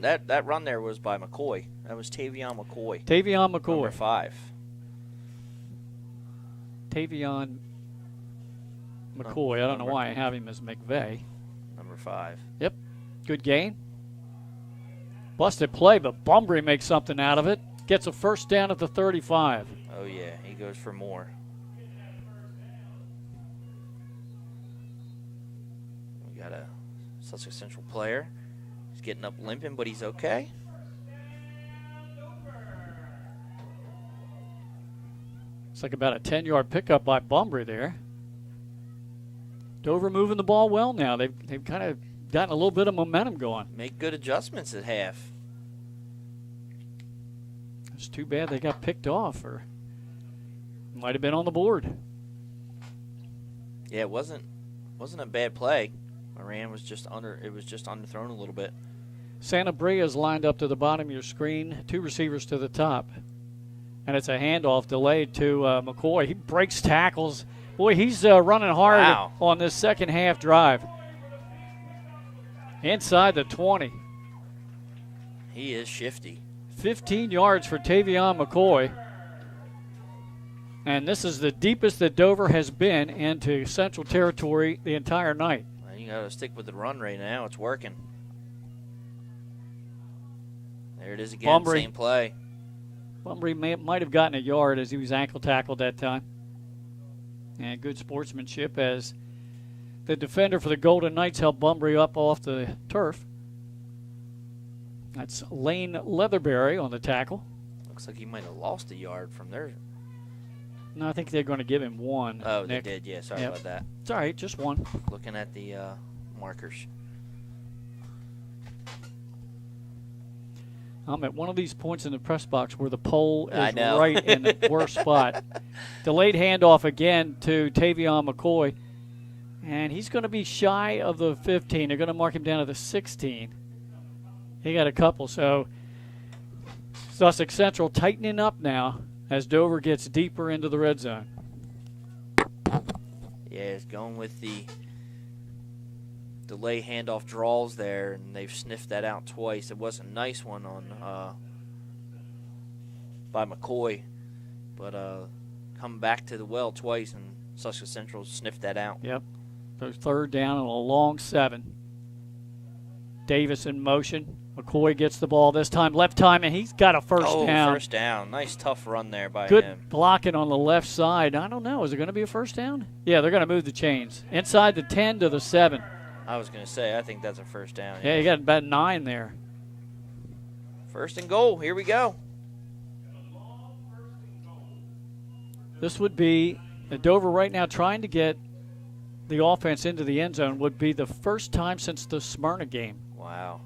there was by McCoy. That was Tavion McCoy. Tavion McCoy. Number 5. Tavion McCoy. I don't know why I have him as McVeigh. Number 5. Yep. Good game. Busted play, but Bumbry makes something out of it. Gets a first down at the 35. Oh, yeah. He goes for more. We got a Sussex Central player. He's getting up limping, but he's okay. It's like about a 10-yard pickup by Bumbry there. Dover moving the ball well now. They've kind of gotten a little bit of momentum going. Make good adjustments at half. It's too bad they got picked off, or might have been on the board. Yeah, it wasn't a bad play. Moran was just underthrown a little bit. Santa Bria's lined up to the bottom of your screen, 2 receivers to the top. And it's a handoff delayed to McCoy. He breaks tackles. Boy, he's running hard on this second half drive. Inside the 20. He is shifty. 15 yards for Tavion McCoy. And this is the deepest that Dover has been into Central Territory the entire night. Well, you got to stick with the run right now. It's working. There it is again, same play. Bumbry might have gotten a yard as he was ankle tackled that time. And good sportsmanship as the defender for the Golden Knights helped Bumbry up off the turf. That's Lane Leatherberry on the tackle. Looks like he might have lost a yard from there. No, I think they're going to give him 1. Oh, Nick. They did, yeah. Sorry about that. It's all right, just 1. Looking at the markers. I'm at one of these points in the press box where the pole is I know. right in the worst spot. Delayed handoff again to Tavion McCoy. And he's going to be shy of the 15. They're going to mark him down to the 16. He got a couple. So Sussex Central tightening up now as Dover gets deeper into the red zone. Yeah, it's going with the delay handoff draws there, and they've sniffed that out twice. It was a nice one on by McCoy, but come back to the well twice, and Sussex Central sniffed that out. Yep. So third down and a long 7. Davis in motion. McCoy gets the ball this time, left time, and he's got a first down. First down. Nice tough run there by him. Good blocking on the left side. I don't know. Is it going to be a first down? Yeah, they're going to move the chains. Inside the 10 to the 7. I was going to say, I think that's a first down. Yeah, you got about 9 there. First and goal. Here we go. This would be Dover right now trying to get the offense into the end zone. Would be the first time since the Smyrna game. Wow.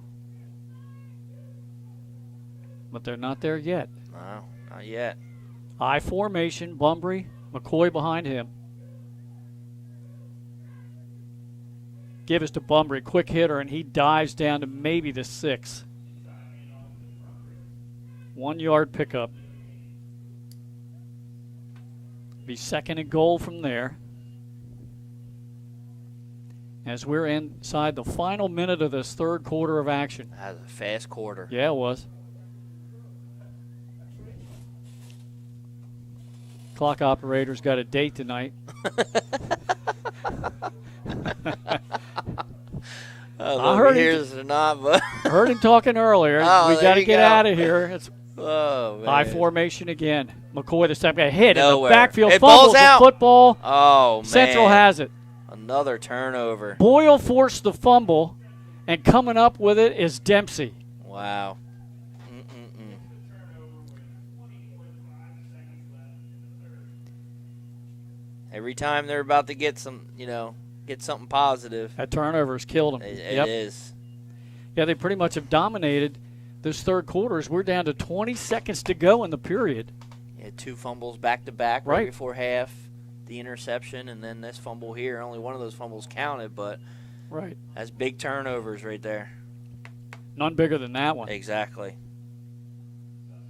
But they're not there yet. No, not yet. I formation, Bumbry, McCoy behind him. Give us to Bumbry, quick hitter, and he dives down to maybe the 6. 1 yard pickup. Be second and goal from there. As we're inside the final minute of this third quarter of action. That was a fast quarter. Yeah, it was. Clock operator's got a date tonight. I heard it or not, but heard him talking earlier. We got to get out of here. It's high formation again. McCoy the step guy hit in the backfield. Fumbles the football. Oh, man. Central has it. Another turnover. Boyle forced the fumble, and coming up with it is Dempsey. Wow. Every time they're about to get get something positive. That turnover has killed them. It is. Yeah, they pretty much have dominated this third quarter as we're down to 20 seconds to go in the period. Yeah, 2 fumbles back-to-back right before half, the interception, and then this fumble here. Only one of those fumbles counted, but that's big turnovers right there. None bigger than that one. Exactly.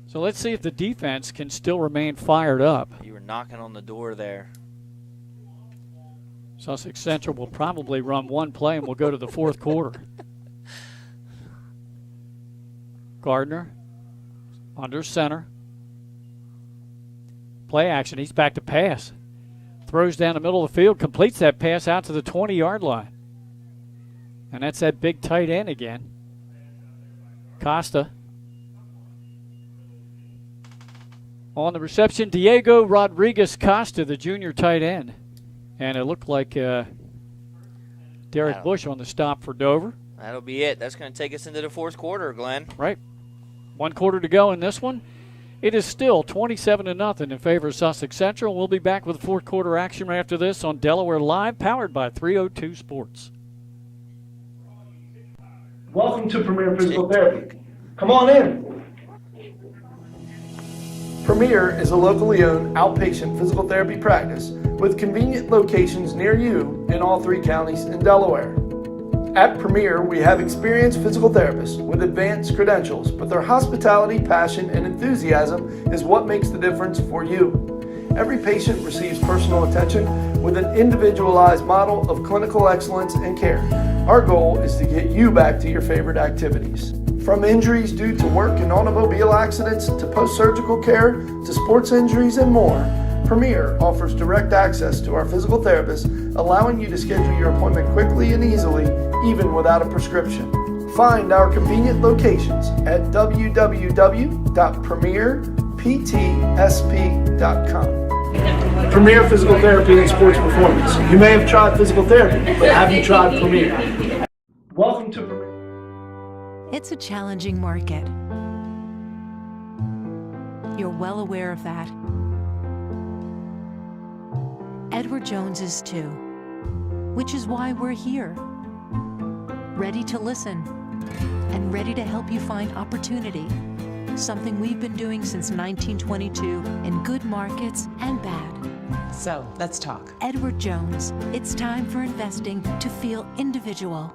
So let's see if the defense can still remain fired up. You were knocking on the door there. Sussex Central will probably run one play and we'll go to the fourth quarter. Gardner under center. Play action. He's back to pass. Throws down the middle of the field, completes that pass out to the 20-yard line. And that's that big tight end again. Costa. On the reception, Diego Rodriguez Costa, the junior tight end. And it looked like Derek Bush on the stop for Dover. That'll be it. That's going to take us into the fourth quarter, Glenn. Right. 1 quarter to go in this one. It is still 27-0 in favor of Sussex Central. We'll be back with fourth quarter action right after this on Delaware Live, powered by 302 Sports. Welcome to Premier Physical Therapy. Come on in. Premier is a locally owned outpatient physical therapy practice with convenient locations near you in all 3 counties in Delaware. At Premier, we have experienced physical therapists with advanced credentials, but their hospitality, passion, and enthusiasm is what makes the difference for you. Every patient receives personal attention with an individualized model of clinical excellence and care. Our goal is to get you back to your favorite activities. From injuries due to work and automobile accidents to post-surgical care to sports injuries and more, Premier offers direct access to our physical therapists, allowing you to schedule your appointment quickly and easily, even without a prescription. Find our convenient locations at www.premierptsp.com. Premier Physical Therapy and Sports Performance. You may have tried physical therapy, but have you tried Premier? Welcome to Premier. It's a challenging market. You're well aware of that. Edward Jones is too, which is why we're here. Ready to listen and ready to help you find opportunity, something we've been doing since 1922 in good markets and bad. So, let's talk. Edward Jones, it's time for investing to feel individual.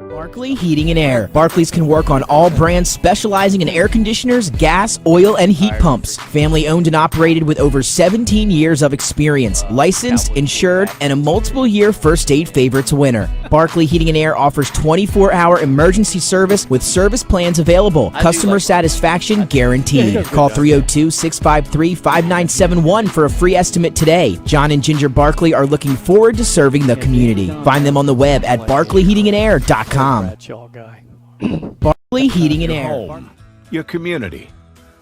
Barkley Heating and Air. Barclays can work on all brands specializing in air conditioners, gas, oil, and heat pumps. Family owned and operated with over 17 years of experience. Licensed, insured, and a multiple-year First Aid Favorites winner. Barkley Heating and Air offers 24-hour emergency service with service plans available. Customer satisfaction guaranteed. Call 302-653-5971 for a free estimate today. John and Ginger Barkley are looking forward to serving the community. Find them on the web at barkleyheatingandair.com. Barkley Heating and Air. Home, your community.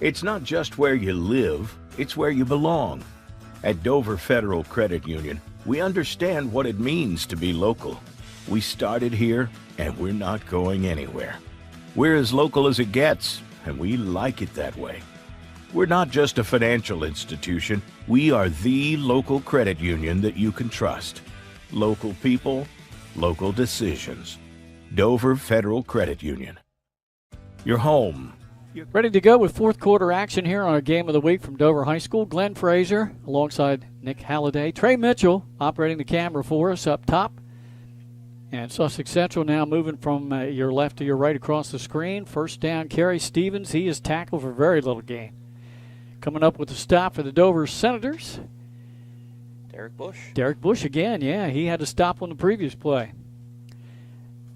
It's not just where you live, it's where you belong. At Dover Federal Credit Union, we understand what it means to be local. We started here, and we're not going anywhere. We're as local as it gets, and we like it that way. We're not just a financial institution, we are the local credit union that you can trust. Local people, local decisions. Dover Federal Credit Union. Your home. Ready to go with fourth quarter action here on our Game of the Week from Dover High School. Glenn Frazier alongside Nick Halliday. Trey Mitchell operating the camera for us up top. And Sussex Central now moving from your left to your right across the screen. First down, Kerry Stevens. He is tackled for very little gain. Coming up with the stop for the Dover Senators. Derek Bush again, yeah. He had to stop on the previous play.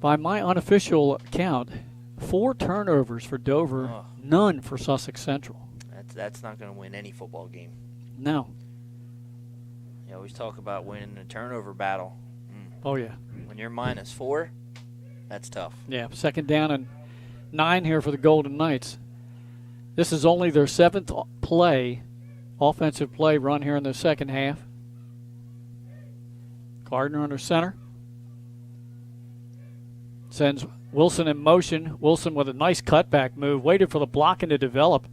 By my unofficial count, 4 turnovers for Dover, none for Sussex Central. That's not going to win any football game. No. You always talk about winning a turnover battle. Oh, yeah. When you're -4, that's tough. Yeah, second down and 9 here for the Golden Knights. This is only their 7th offensive play run here in the second half. Gardner under center. Sends Wilson in motion. Wilson with a nice cutback move. Waited for the blocking to develop.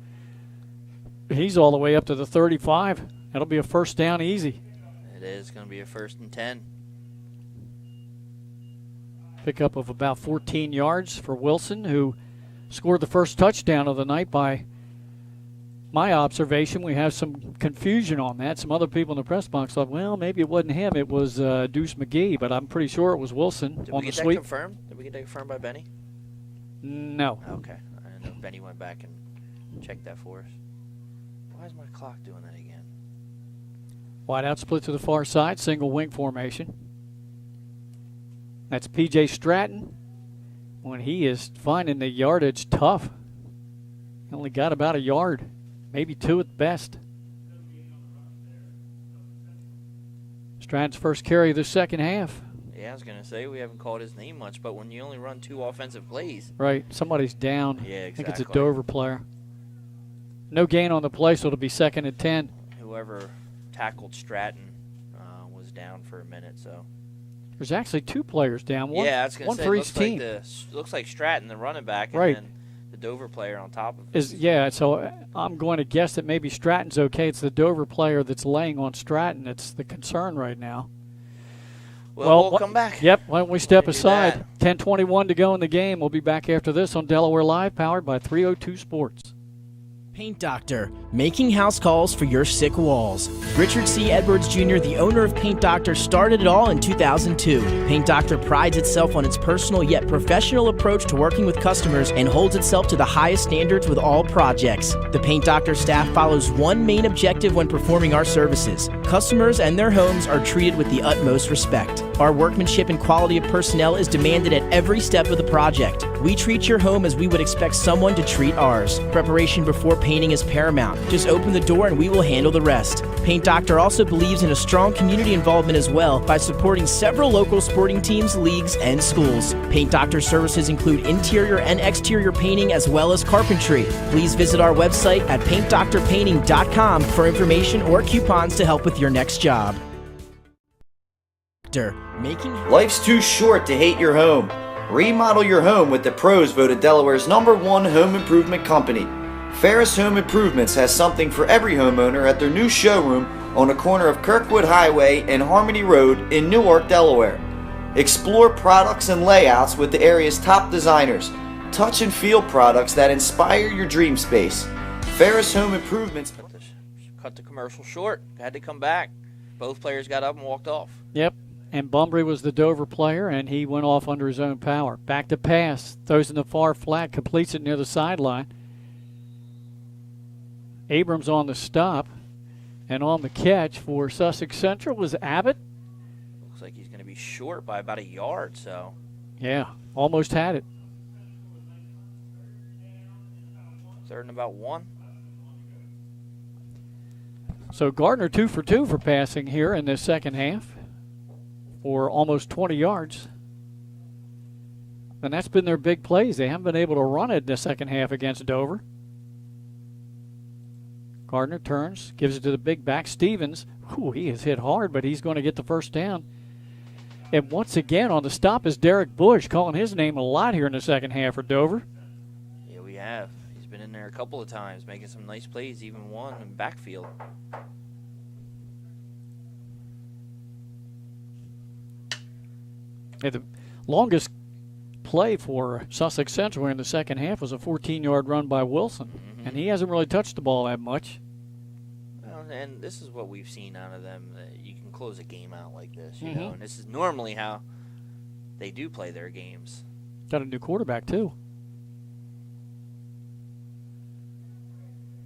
He's all the way up to the 35. That'll be a first down easy. It is going to be a 1st and 10. Pickup of about 14 yards for Wilson, who scored the first touchdown of the night. By my observation, we have some confusion on that. Some other people in the press box thought, well, maybe it wasn't him. It was Deuce McGee, but I'm pretty sure it was Wilson Did on we get the that sweep. confirmed? Did we get that confirmed by Benny? No. Okay. I know Benny went back and checked that for us. Why is my clock doing that again? Wide out split to the far side, single wing formation. That's P.J. Stratton when he is finding the yardage tough. He only got about a yard, maybe 2 at best. Stratton's first carry of the second half. Yeah, I was going to say, we haven't called his name much, but when you only run 2 offensive plays. Right, somebody's down. Yeah, exactly. I think it's a Dover player. No gain on the play, so it'll be 2nd and 10. Whoever tackled Stratton was down for a minute, so. There's actually 2 players down. One, yeah, I was going one to say, for it each team. looks like Stratton, the running back, and right. then the Dover player on top of it. Yeah, so I'm going to guess that maybe Stratton's okay. It's the Dover player that's laying on Stratton. It's the concern right now. Well, we'll come back. Yep, why don't we step aside. that. 10:21 to go in the game. We'll be back after this on Delaware Live, powered by 302 Sports. Paint Doctor, making house calls for your sick walls. Richard C. Edwards Jr., the owner of Paint Doctor, started it all in 2002. Paint Doctor prides itself on its personal yet professional approach to working with customers and holds itself to the highest standards with all projects. The Paint Doctor staff follows one main objective when performing our services. Customers and their homes are treated with the utmost respect. Our workmanship and quality of personnel is demanded at every step of the project. We treat your home as we would expect someone to treat ours. Preparation before painting is paramount. Just open the door and we will handle the rest. Paint Doctor also believes in a strong community involvement as well by supporting several local sporting teams, leagues, and schools. Paint Doctor services include interior and exterior painting as well as carpentry. Please visit our website at paintdoctorpainting.com for information or coupons to help with your next job. Life's too short to hate your home. Remodel your home with the pros voted Delaware's #1 home improvement company. Ferris Home Improvements has something for every homeowner at their new showroom on the corner of Kirkwood Highway and Harmony Road in Newark, Delaware. Explore products and layouts with the area's top designers. Touch and feel products that inspire your dream space. Ferris Home Improvements. Cut the commercial short. Had to come back. Both players got up and walked off. Yep. And Bumbry was the Dover player, and he went off under his own power. Back to pass. Throws in the far flat, completes it near the sideline. Abrams on the stop. And on the catch for Sussex Central was Abbott. Looks like he's going to be short by about a yard, so. Yeah, almost had it. 3rd and about 1. So Gardner 2 for 2 for passing here in this second half for almost 20 yards. And that's been their big plays. They haven't been able to run it in the second half against Dover. Gardner turns, gives it to the big back, Stevens. Ooh, he is hit hard, but he's going to get the first down. And once again on the stop is Derek Bush, calling his name a lot here in the second half for Dover. Yeah, we have. He's been in there a couple of times, making some nice plays, even one in backfield. Yeah, the longest play for Sussex Central in the second half was a 14-yard run by Wilson, and he hasn't really touched the ball that much. Well, and this is what we've seen out of them. You can close a game out like this, you know, and this is normally how they do play their games. Got a new quarterback, too.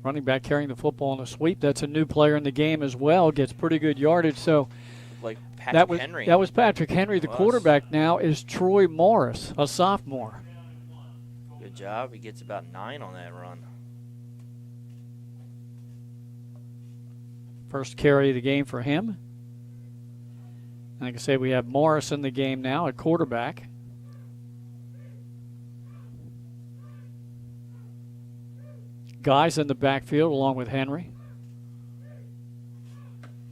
Running back carrying the football on a sweep. That's a new player in the game as well. Gets pretty good yardage, so like Patrick Henry. That was Patrick Henry. The quarterback now is Troy Morris, a sophomore. Good job. He gets about 9 on that run. First carry of the game for him. And like I say, we have Morris in the game now at quarterback. Guys in the backfield along with Henry.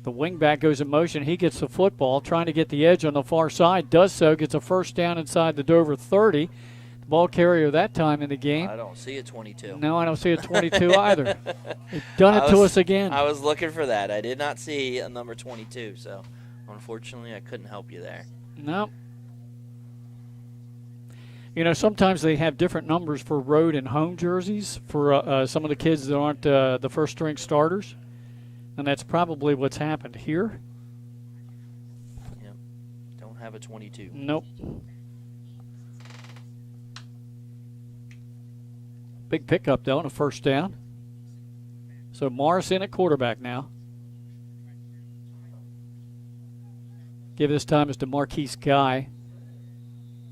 The wingback goes in motion. He gets the football, trying to get the edge on the far side. Does so, gets a first down inside the Dover 30. The ball carrier that time in the game. I don't see a 22. No, I don't see a 22 either. They've done it to us again. I was looking for that. I did not see a number 22, so unfortunately I couldn't help you there. No. You know, sometimes they have different numbers for road and home jerseys for some of the kids that aren't the first-string starters, and that's probably what's happened here. Yep. Don't have a 22. Nope. Big pickup, though, and a first down. So Morris in at quarterback now. Give this time is to Marquise Guy.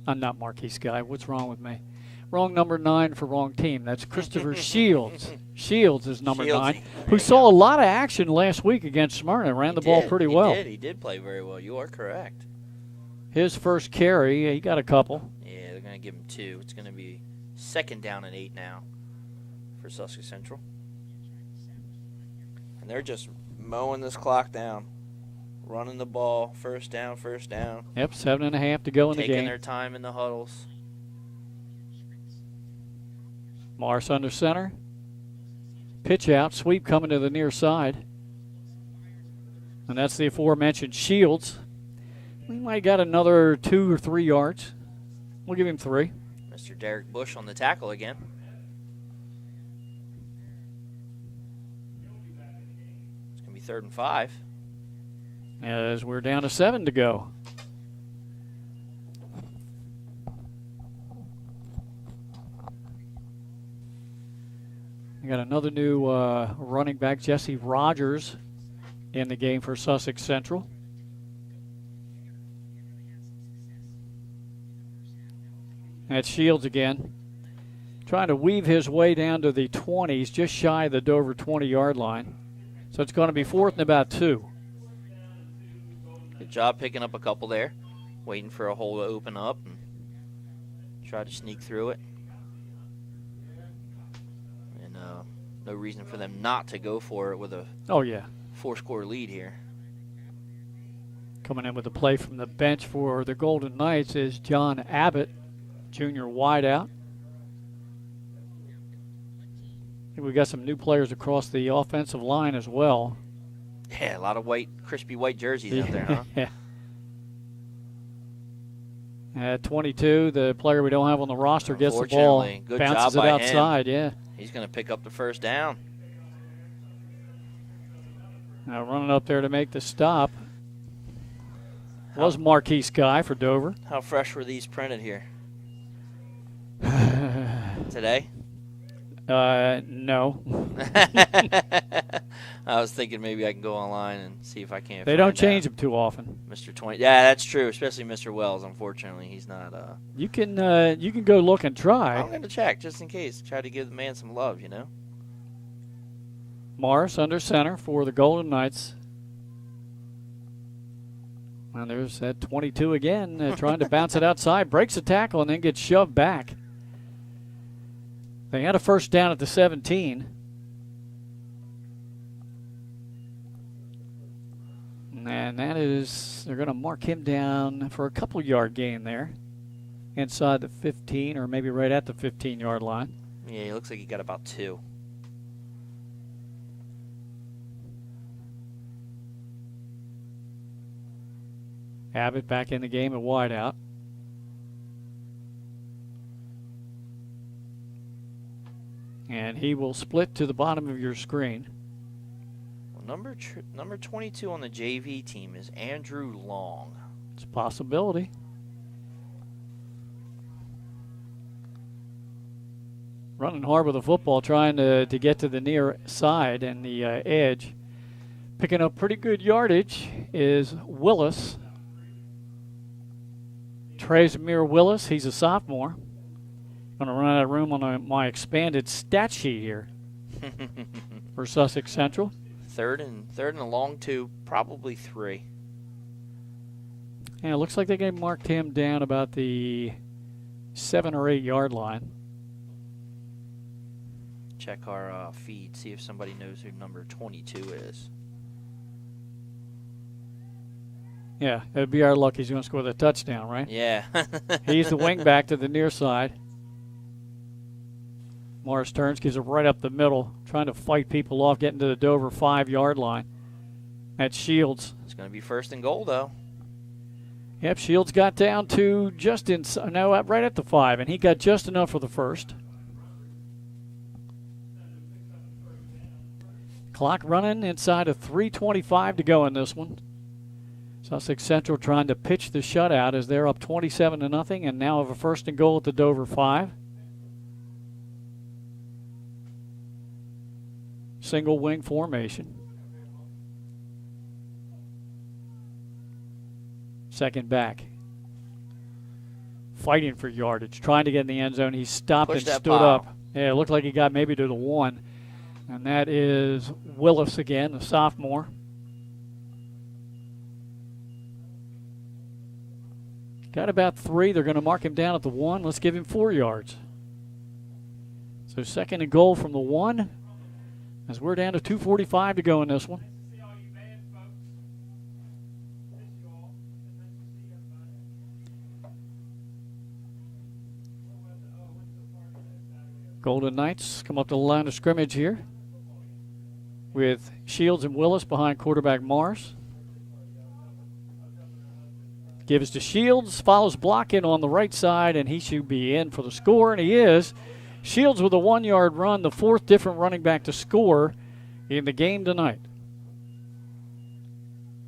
I'm not Marquise Guy. What's wrong with me? Wrong number 9 for wrong team. That's Christopher Shields. Shields is number 9, who saw a lot of action last week against Smyrna. Ran the ball pretty well. He did play very well. You are correct. His first carry, he got a couple. Yeah, they're going to give him 2. It's going to be 2nd down and 8 now for Sussex Central. And they're just mowing this clock down. Running the ball, first down. Yep, 7.5 to go in the game. Taking their time in the huddles. Morris under center. Pitch out, sweep coming to the near side. And that's the aforementioned Shields. We might got another 2 or 3 yards. We'll give him 3. Mr. Derek Bush on the tackle again. It's going to be 3rd and 5. As we're down to 7 to go. We got another new running back, Jesse Rogers, in the game for Sussex Central. That's Shields again. Trying to weave his way down to the 20s, just shy of the Dover 20-yard line. So it's going to be 4th and about 2. Good job picking up a couple there. Waiting for a hole to open up and try to sneak through it. And no reason for them not to go for it with a 4-score lead here. Coming in with a play from the bench for the Golden Knights is John Abbott, junior wideout. I think we've got some new players across the offensive line as well. Yeah, a lot of crispy white jerseys out there, huh? Yeah. At 22, the player we don't have on the roster gets the ball, good bounces job it by outside. him. Yeah. He's going to pick up the first down. Now running up there to make the stop was Marquise Guy for Dover. How fresh were these printed here? Today? No. I was thinking maybe I can go online and see if I can't. They don't change them too often. Mr. 20. Yeah, that's true. Especially Mr. Wells. Unfortunately, he's not. You can go look and try. I'm going to check just in case. Try to give the man some love, you know. Morris under center for the Golden Knights. And there's that 22 again, trying to bounce it outside, breaks a tackle, and then gets shoved back. They had a first down at the 17. And that is, they're going to mark him down for a couple-yard gain there. Inside the 15, or maybe right at the 15-yard line. Yeah, he looks like he got about 2. Abbott back in the game at wideout. And he will split to the bottom of your screen. Well, number 22 on the JV team is Andrew Long. It's a possibility. Running hard with the football, trying to get to the near side and the edge. Picking up pretty good yardage is Willis. Trezmere Willis, he's a sophomore. Going to run out of room on my expanded stat sheet here for Sussex Central. Third and a long 2, probably 3. Yeah, it looks like they marked him down about the 7 or 8 yard line. Check our feed, see if somebody knows who number 22 is. Yeah, it would be our luck he's going to score the touchdown, right? Yeah. He's the wing back to the near side. Morris turns, gives it right up the middle, trying to fight people off, getting to the Dover 5-yard line. That's Shields. It's going to be 1st and goal, though. Yep, Shields got down to right at the 5, and he got just enough for the first. Clock running inside of 3:25 to go in this one. Sussex Central trying to pitch the shutout as they're up 27-0 and now have a 1st and goal at the Dover 5. Single wing formation. Second back. Fighting for yardage, trying to get in the end zone. He stopped and stood up. Yeah, it looked like he got maybe to the 1. And that is Willis again, the sophomore. Got about 3. They're going to mark him down at the 1. Let's give him 4 yards. So 2nd and goal from the 1 as we're down to 2:45 to go in this one. Golden Knights come up to the line of scrimmage here with Shields and Willis behind quarterback Mars. Gives to Shields, follows blocking on the right side, and he should be in for the score, and he is. Shields with a 1-yard run, the 4th different running back to score in the game tonight.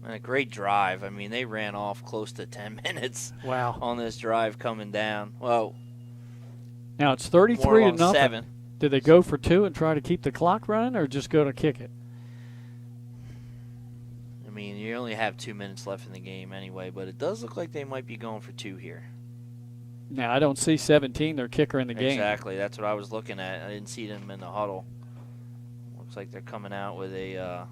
And a great drive. I mean, they ran off close to 10 minutes on this drive coming down. Well, now it's 33-0. 7. Did they go for 2 and try to keep the clock running, or just go to kick it? I mean, you only have 2 minutes left in the game anyway, but it does look like they might be going for 2 here. Now, I don't see 17, their kicker in the game. Exactly. That's what I was looking at. I didn't see them in the huddle. Looks like they're coming out with a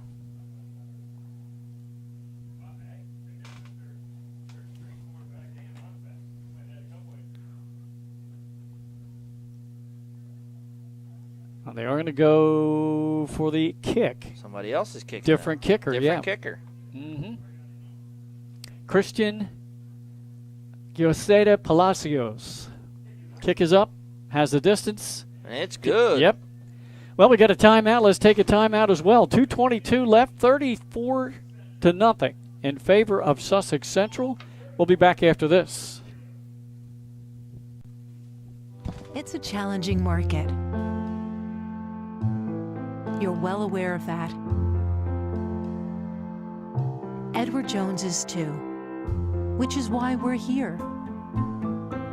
they are going to go for the kick. Somebody else is kicking. Different kicker, Different kicker. Mm-hmm. Christian Gioseda Palacios. Kick is up, has the distance. And it's good. Yep. Well, we got a timeout. Let's take a timeout as well. 2:22 left, 34-0 in favor of Sussex Central. We'll be back after this. It's a challenging market. You're well aware of that. Edward Jones is too, which is why we're here.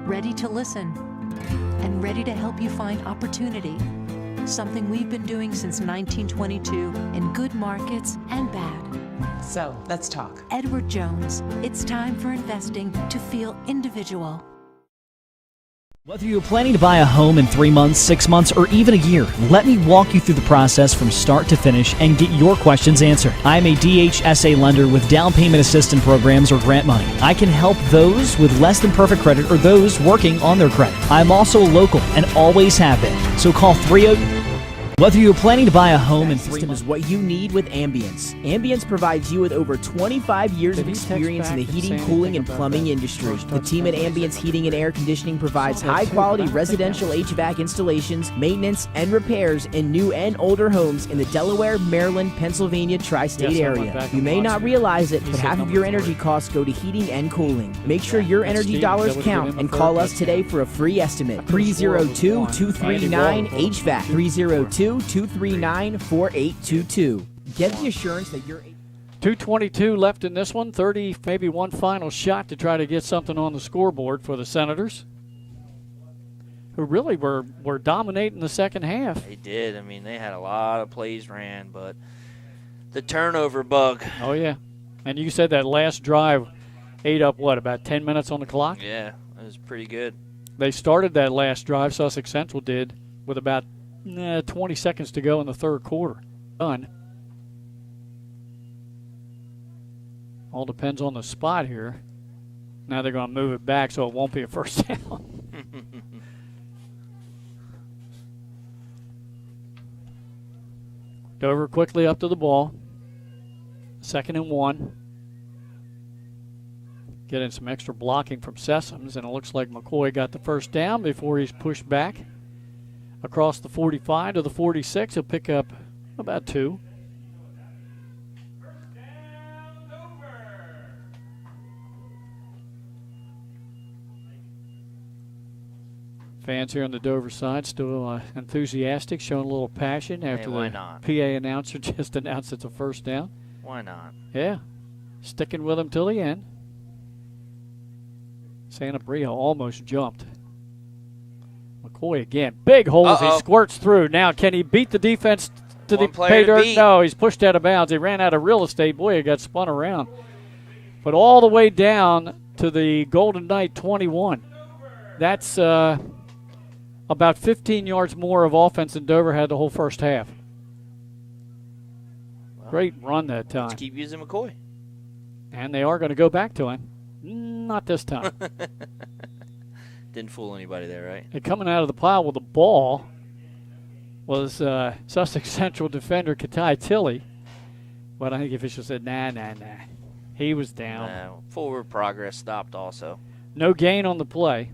Ready to listen and ready to help you find opportunity. Something we've been doing since 1922 in good markets and bad. So, let's talk. Edward Jones, it's time for investing to feel individual. Whether you're planning to buy a home in 3 months, 6 months, or even a year, let me walk you through the process from start to finish and get your questions answered. I'm a DHSA lender with down payment assistance programs or grant money. I can help those with less than perfect credit or those working on their credit. I'm also local and always have been. So call 30. Whether you're planning to buy a home in 3 system months is what you need with Ambience. Ambience provides you with over 25 years of experience in the heating, cooling, and plumbing industry. The team at Ambience Heating and Air Conditioning provides high-quality residential HVAC installations, maintenance, and repairs in new and older homes in the Delaware, Maryland, Pennsylvania tri-state area. You may not realize it, but half of your energy costs go to heating and cooling. Make sure your energy dollars count and call us today for a free estimate. 302-239-HVAC. 302-239-4822. Get the assurance that you're... 2:22 left in this one. 30, maybe one final shot to try to get something on the scoreboard for the Senators, who really were dominating the second half. They did. I mean, they had a lot of plays ran, but the turnover bug. Oh, yeah. And you said that last drive ate up, what, about 10 minutes on the clock? Yeah, it was pretty good. They started that last drive, Sussex Central did, with about 20 seconds to go in the third quarter. Done. All depends on the spot here. Now they're going to move it back so it won't be a first down. Dover quickly up to the ball. 2nd and 1. Getting some extra blocking from Sessoms, and it looks like McCoy got the first down before he's pushed back across the 45 to the 46. He'll pick up about 2. Fans here on the Dover side still enthusiastic, showing a little passion after why the not? PA announcer just announced it's a first down. Why not? Yeah, sticking with him till the end. Santa Bria almost jumped. McCoy again. Big hole as he squirts through. Now, can he beat the defense to the pay dirt? No, he's pushed out of bounds. He ran out of real estate. Boy, he got spun around. But all the way down to the Golden Knight 21. That's about 15 yards more of offense than Dover had the whole first half. Well, great run that time. Let's keep using McCoy. And they are going to go back to him. Not this time. Didn't fool anybody there, right? And coming out of the pile with the ball was Sussex Central defender Katai Tilley. But I think the official said, nah. He was down. Forward progress stopped also. No gain on the play.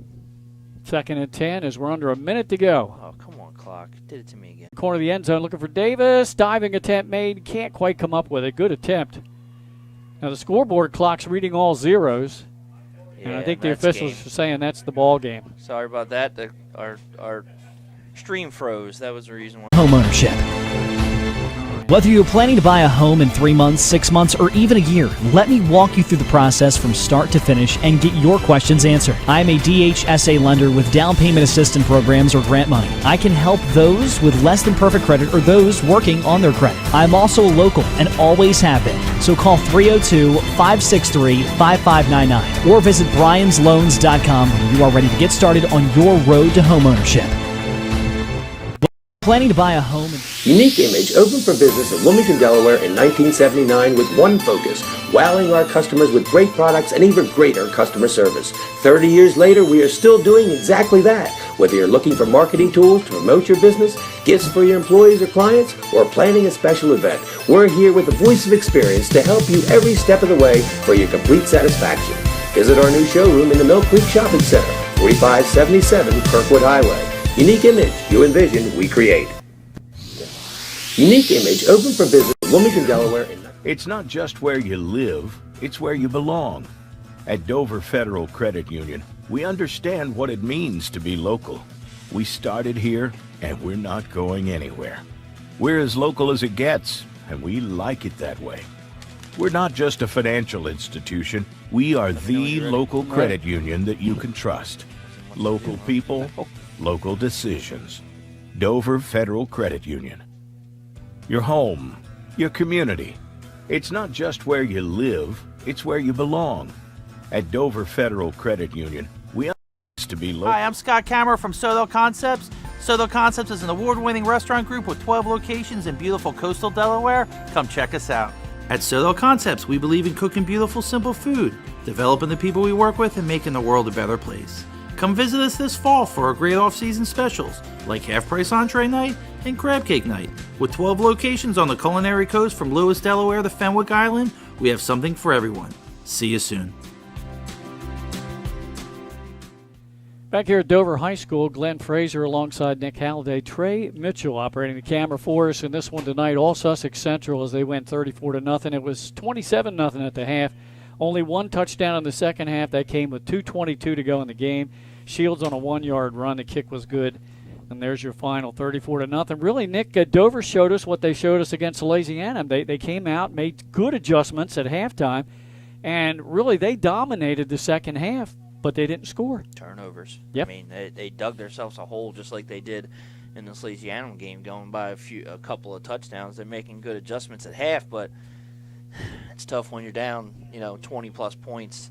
2nd and 10 as we're under a minute to go. Oh, come on, clock. Did it to me again. Corner of the end zone looking for Davis. Diving attempt made. Can't quite come up with it. Good attempt. Now the scoreboard clock's reading all zeros. Yeah, and I think the officials are saying that's the ball game. Sorry about that. Our stream froze. That was the reason why. Homeownership. Whether you're planning to buy a home in 3 months, 6 months, or even a year, let me walk you through the process from start to finish and get your questions answered. I'm a DHSA lender with down payment assistance programs or grant money. I can help those with less than perfect credit or those working on their credit. I'm also a local and always have been. So call 302-563-5599 or visit bryans.loans.com when you are ready to get started on your road to homeownership. Planning to buy a home in Unique Image opened for business in Wilmington, Delaware in 1979 with one focus, wowing our customers with great products and even greater customer service. 30 years later, we are still doing exactly that. Whether you're looking for marketing tools to promote your business, gifts for your employees or clients, or planning a special event, we're here with the voice of experience to help you every step of the way for your complete satisfaction. Visit our new showroom in the Mill Creek Shopping Center, 4577 Kirkwood Highway. Unique Image, you envision, we create. Unique Image opened for business in Wilmington, Delaware. It's not just where you live, it's where you belong. At Dover Federal Credit Union, we understand what it means to be local. We started here, and we're not going anywhere. We're as local as it gets, and we like it that way. We're not just a financial institution, we are the local credit union that you can trust. Local people, local decisions. Dover Federal Credit Union. Your home, your community. It's not just where you live, it's where you belong. At Dover Federal Credit Union, we are to be local. Hi, I'm Scott Kammerer from Sotho Concepts. Sotho Concepts is an award-winning restaurant group with 12 locations in beautiful coastal Delaware. Come check us out. At Sotho Concepts, we believe in cooking beautiful, simple food, developing the people we work with, and making the world a better place. Come visit us this fall for our great off-season specials, like half-price entree night and crab cake night. With 12 locations on the culinary coast from Lewis, Delaware to Fenwick Island, we have something for everyone. See you soon. Back here at Dover High School, Glenn Fraser alongside Nick Halliday, Trey Mitchell operating the camera for us in this one tonight. All Sussex Central as they win 34-0. It was 27-0 at the half. Only one touchdown in the second half. That came with 2:22 to go in the game. Shields on a 1-yard run. The kick was good. And there's your final, 34-0. Really, Nick, Dover showed us what they showed us against Louisiana. They came out, made good adjustments at halftime, and really they dominated the second half, but they didn't score. Turnovers. Yep. I mean, they dug themselves a hole just like they did in this Louisiana game, going by a couple of touchdowns. They're making good adjustments at half, but it's tough when you're down, 20-plus points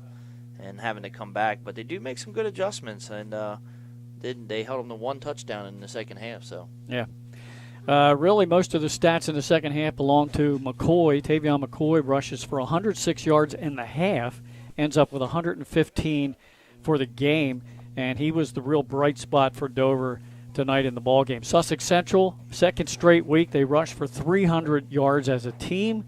and having to come back. But they do make some good adjustments, and they held them to one touchdown in the second half. So yeah. Really, most of the stats in the second half belong to McCoy. Tavion McCoy rushes for 106 yards in the half, ends up with 115 for the game, and he was the real bright spot for Dover tonight in the ball game. Sussex Central, second straight week, they rushed for 300 yards as a team,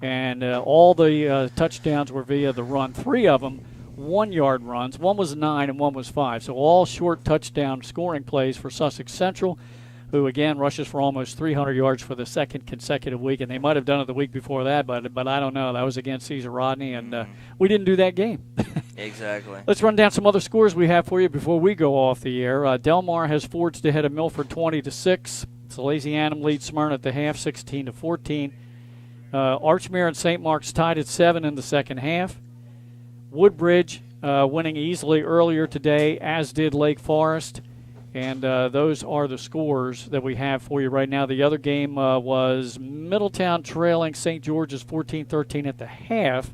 and all the touchdowns were via the run. 3 of them 1-yard runs. One was 9 and one was 5. So all short touchdown scoring plays for Sussex Central. who, again, rushes for almost 300 yards for the second consecutive week. And they might have done it the week before that, but I don't know. That was against Caesar Rodney, and we didn't do that game. Exactly. Let's run down some other scores we have for you before we go off the air. Del Mar has forged ahead of Milford 20-6. Salesianum leads Smyrna at the half, 16-14. Archmere and St. Mark's tied at 7 in the second half. Woodbridge winning easily earlier today, as did Lake Forest. And those are the scores that we have for you right now. The other game was Middletown trailing St. George's 14-13 at the half.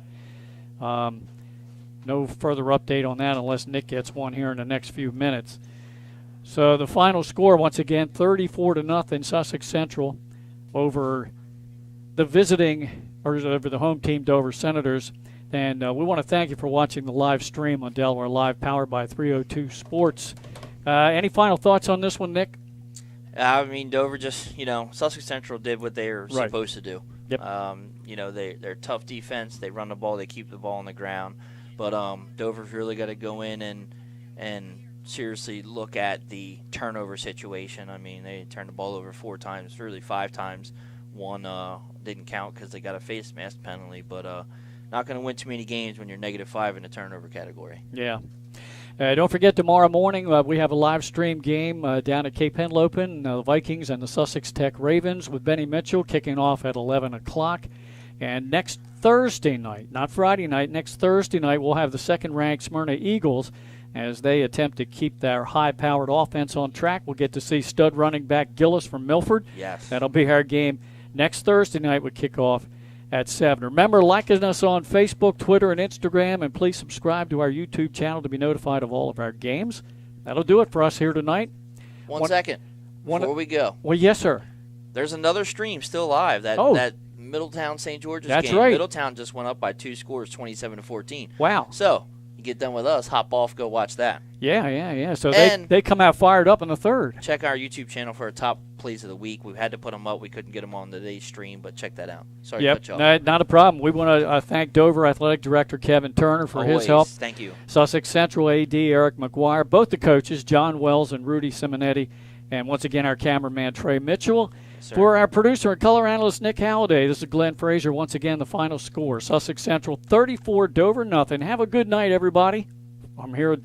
No further update on that unless Nick gets one here in the next few minutes. So the final score, once again, 34-0 Sussex Central over over the home team, Dover Senators. And we want to thank you for watching the live stream on Delaware Live, powered by 302 Sports. Any final thoughts on this one, Nick? I mean, Dover just, Sussex Central did what they were supposed to do. Yep. They're tough defense. They run the ball. They keep the ball on the ground. But Dover's really got to go in and seriously look at the turnover situation. I mean, they turned the ball over 4 times, really 5 times. One didn't count because they got a face mask penalty. But not going to win too many games when you're -5 in the turnover category. Yeah. Don't forget, tomorrow morning we have a live stream game down at Cape Henlopen, the Vikings and the Sussex Tech Ravens with Benny Mitchell kicking off at 11 o'clock. And next Thursday night, not Friday night, next Thursday night, we'll have the second-ranked Smyrna Eagles as they attempt to keep their high-powered offense on track. We'll get to see stud running back Gillis from Milford. Yes. That'll be our game next Thursday night. We kick off at 7. Remember, liking us on Facebook, Twitter, and Instagram, and please subscribe to our YouTube channel to be notified of all of our games. That'll do it for us here tonight. One second before we go. Well, yes, sir. There's another stream still live. That Middletown St. George's That's game. Right. Middletown just went up by 2 scores, 27-14. Wow. So you get done with us, hop off, go watch that. Yeah. So they come out fired up in the third. Check our YouTube channel for our top plays of the week. We've had to put them up. We couldn't get them on today's stream, but check that out. Sorry to cut you off. Not a problem. We want to thank Dover Athletic Director Kevin Turner for his help. Thank you. Sussex Central AD Eric McGuire, both the coaches, John Wells and Rudy Simonetti, and once again our cameraman Trey Mitchell. Yes, for our producer and color analyst Nick Halliday, this is Glenn Frazier. Once again, the final score, Sussex Central 34, Dover nothing. Have a good night, everybody. I'm here at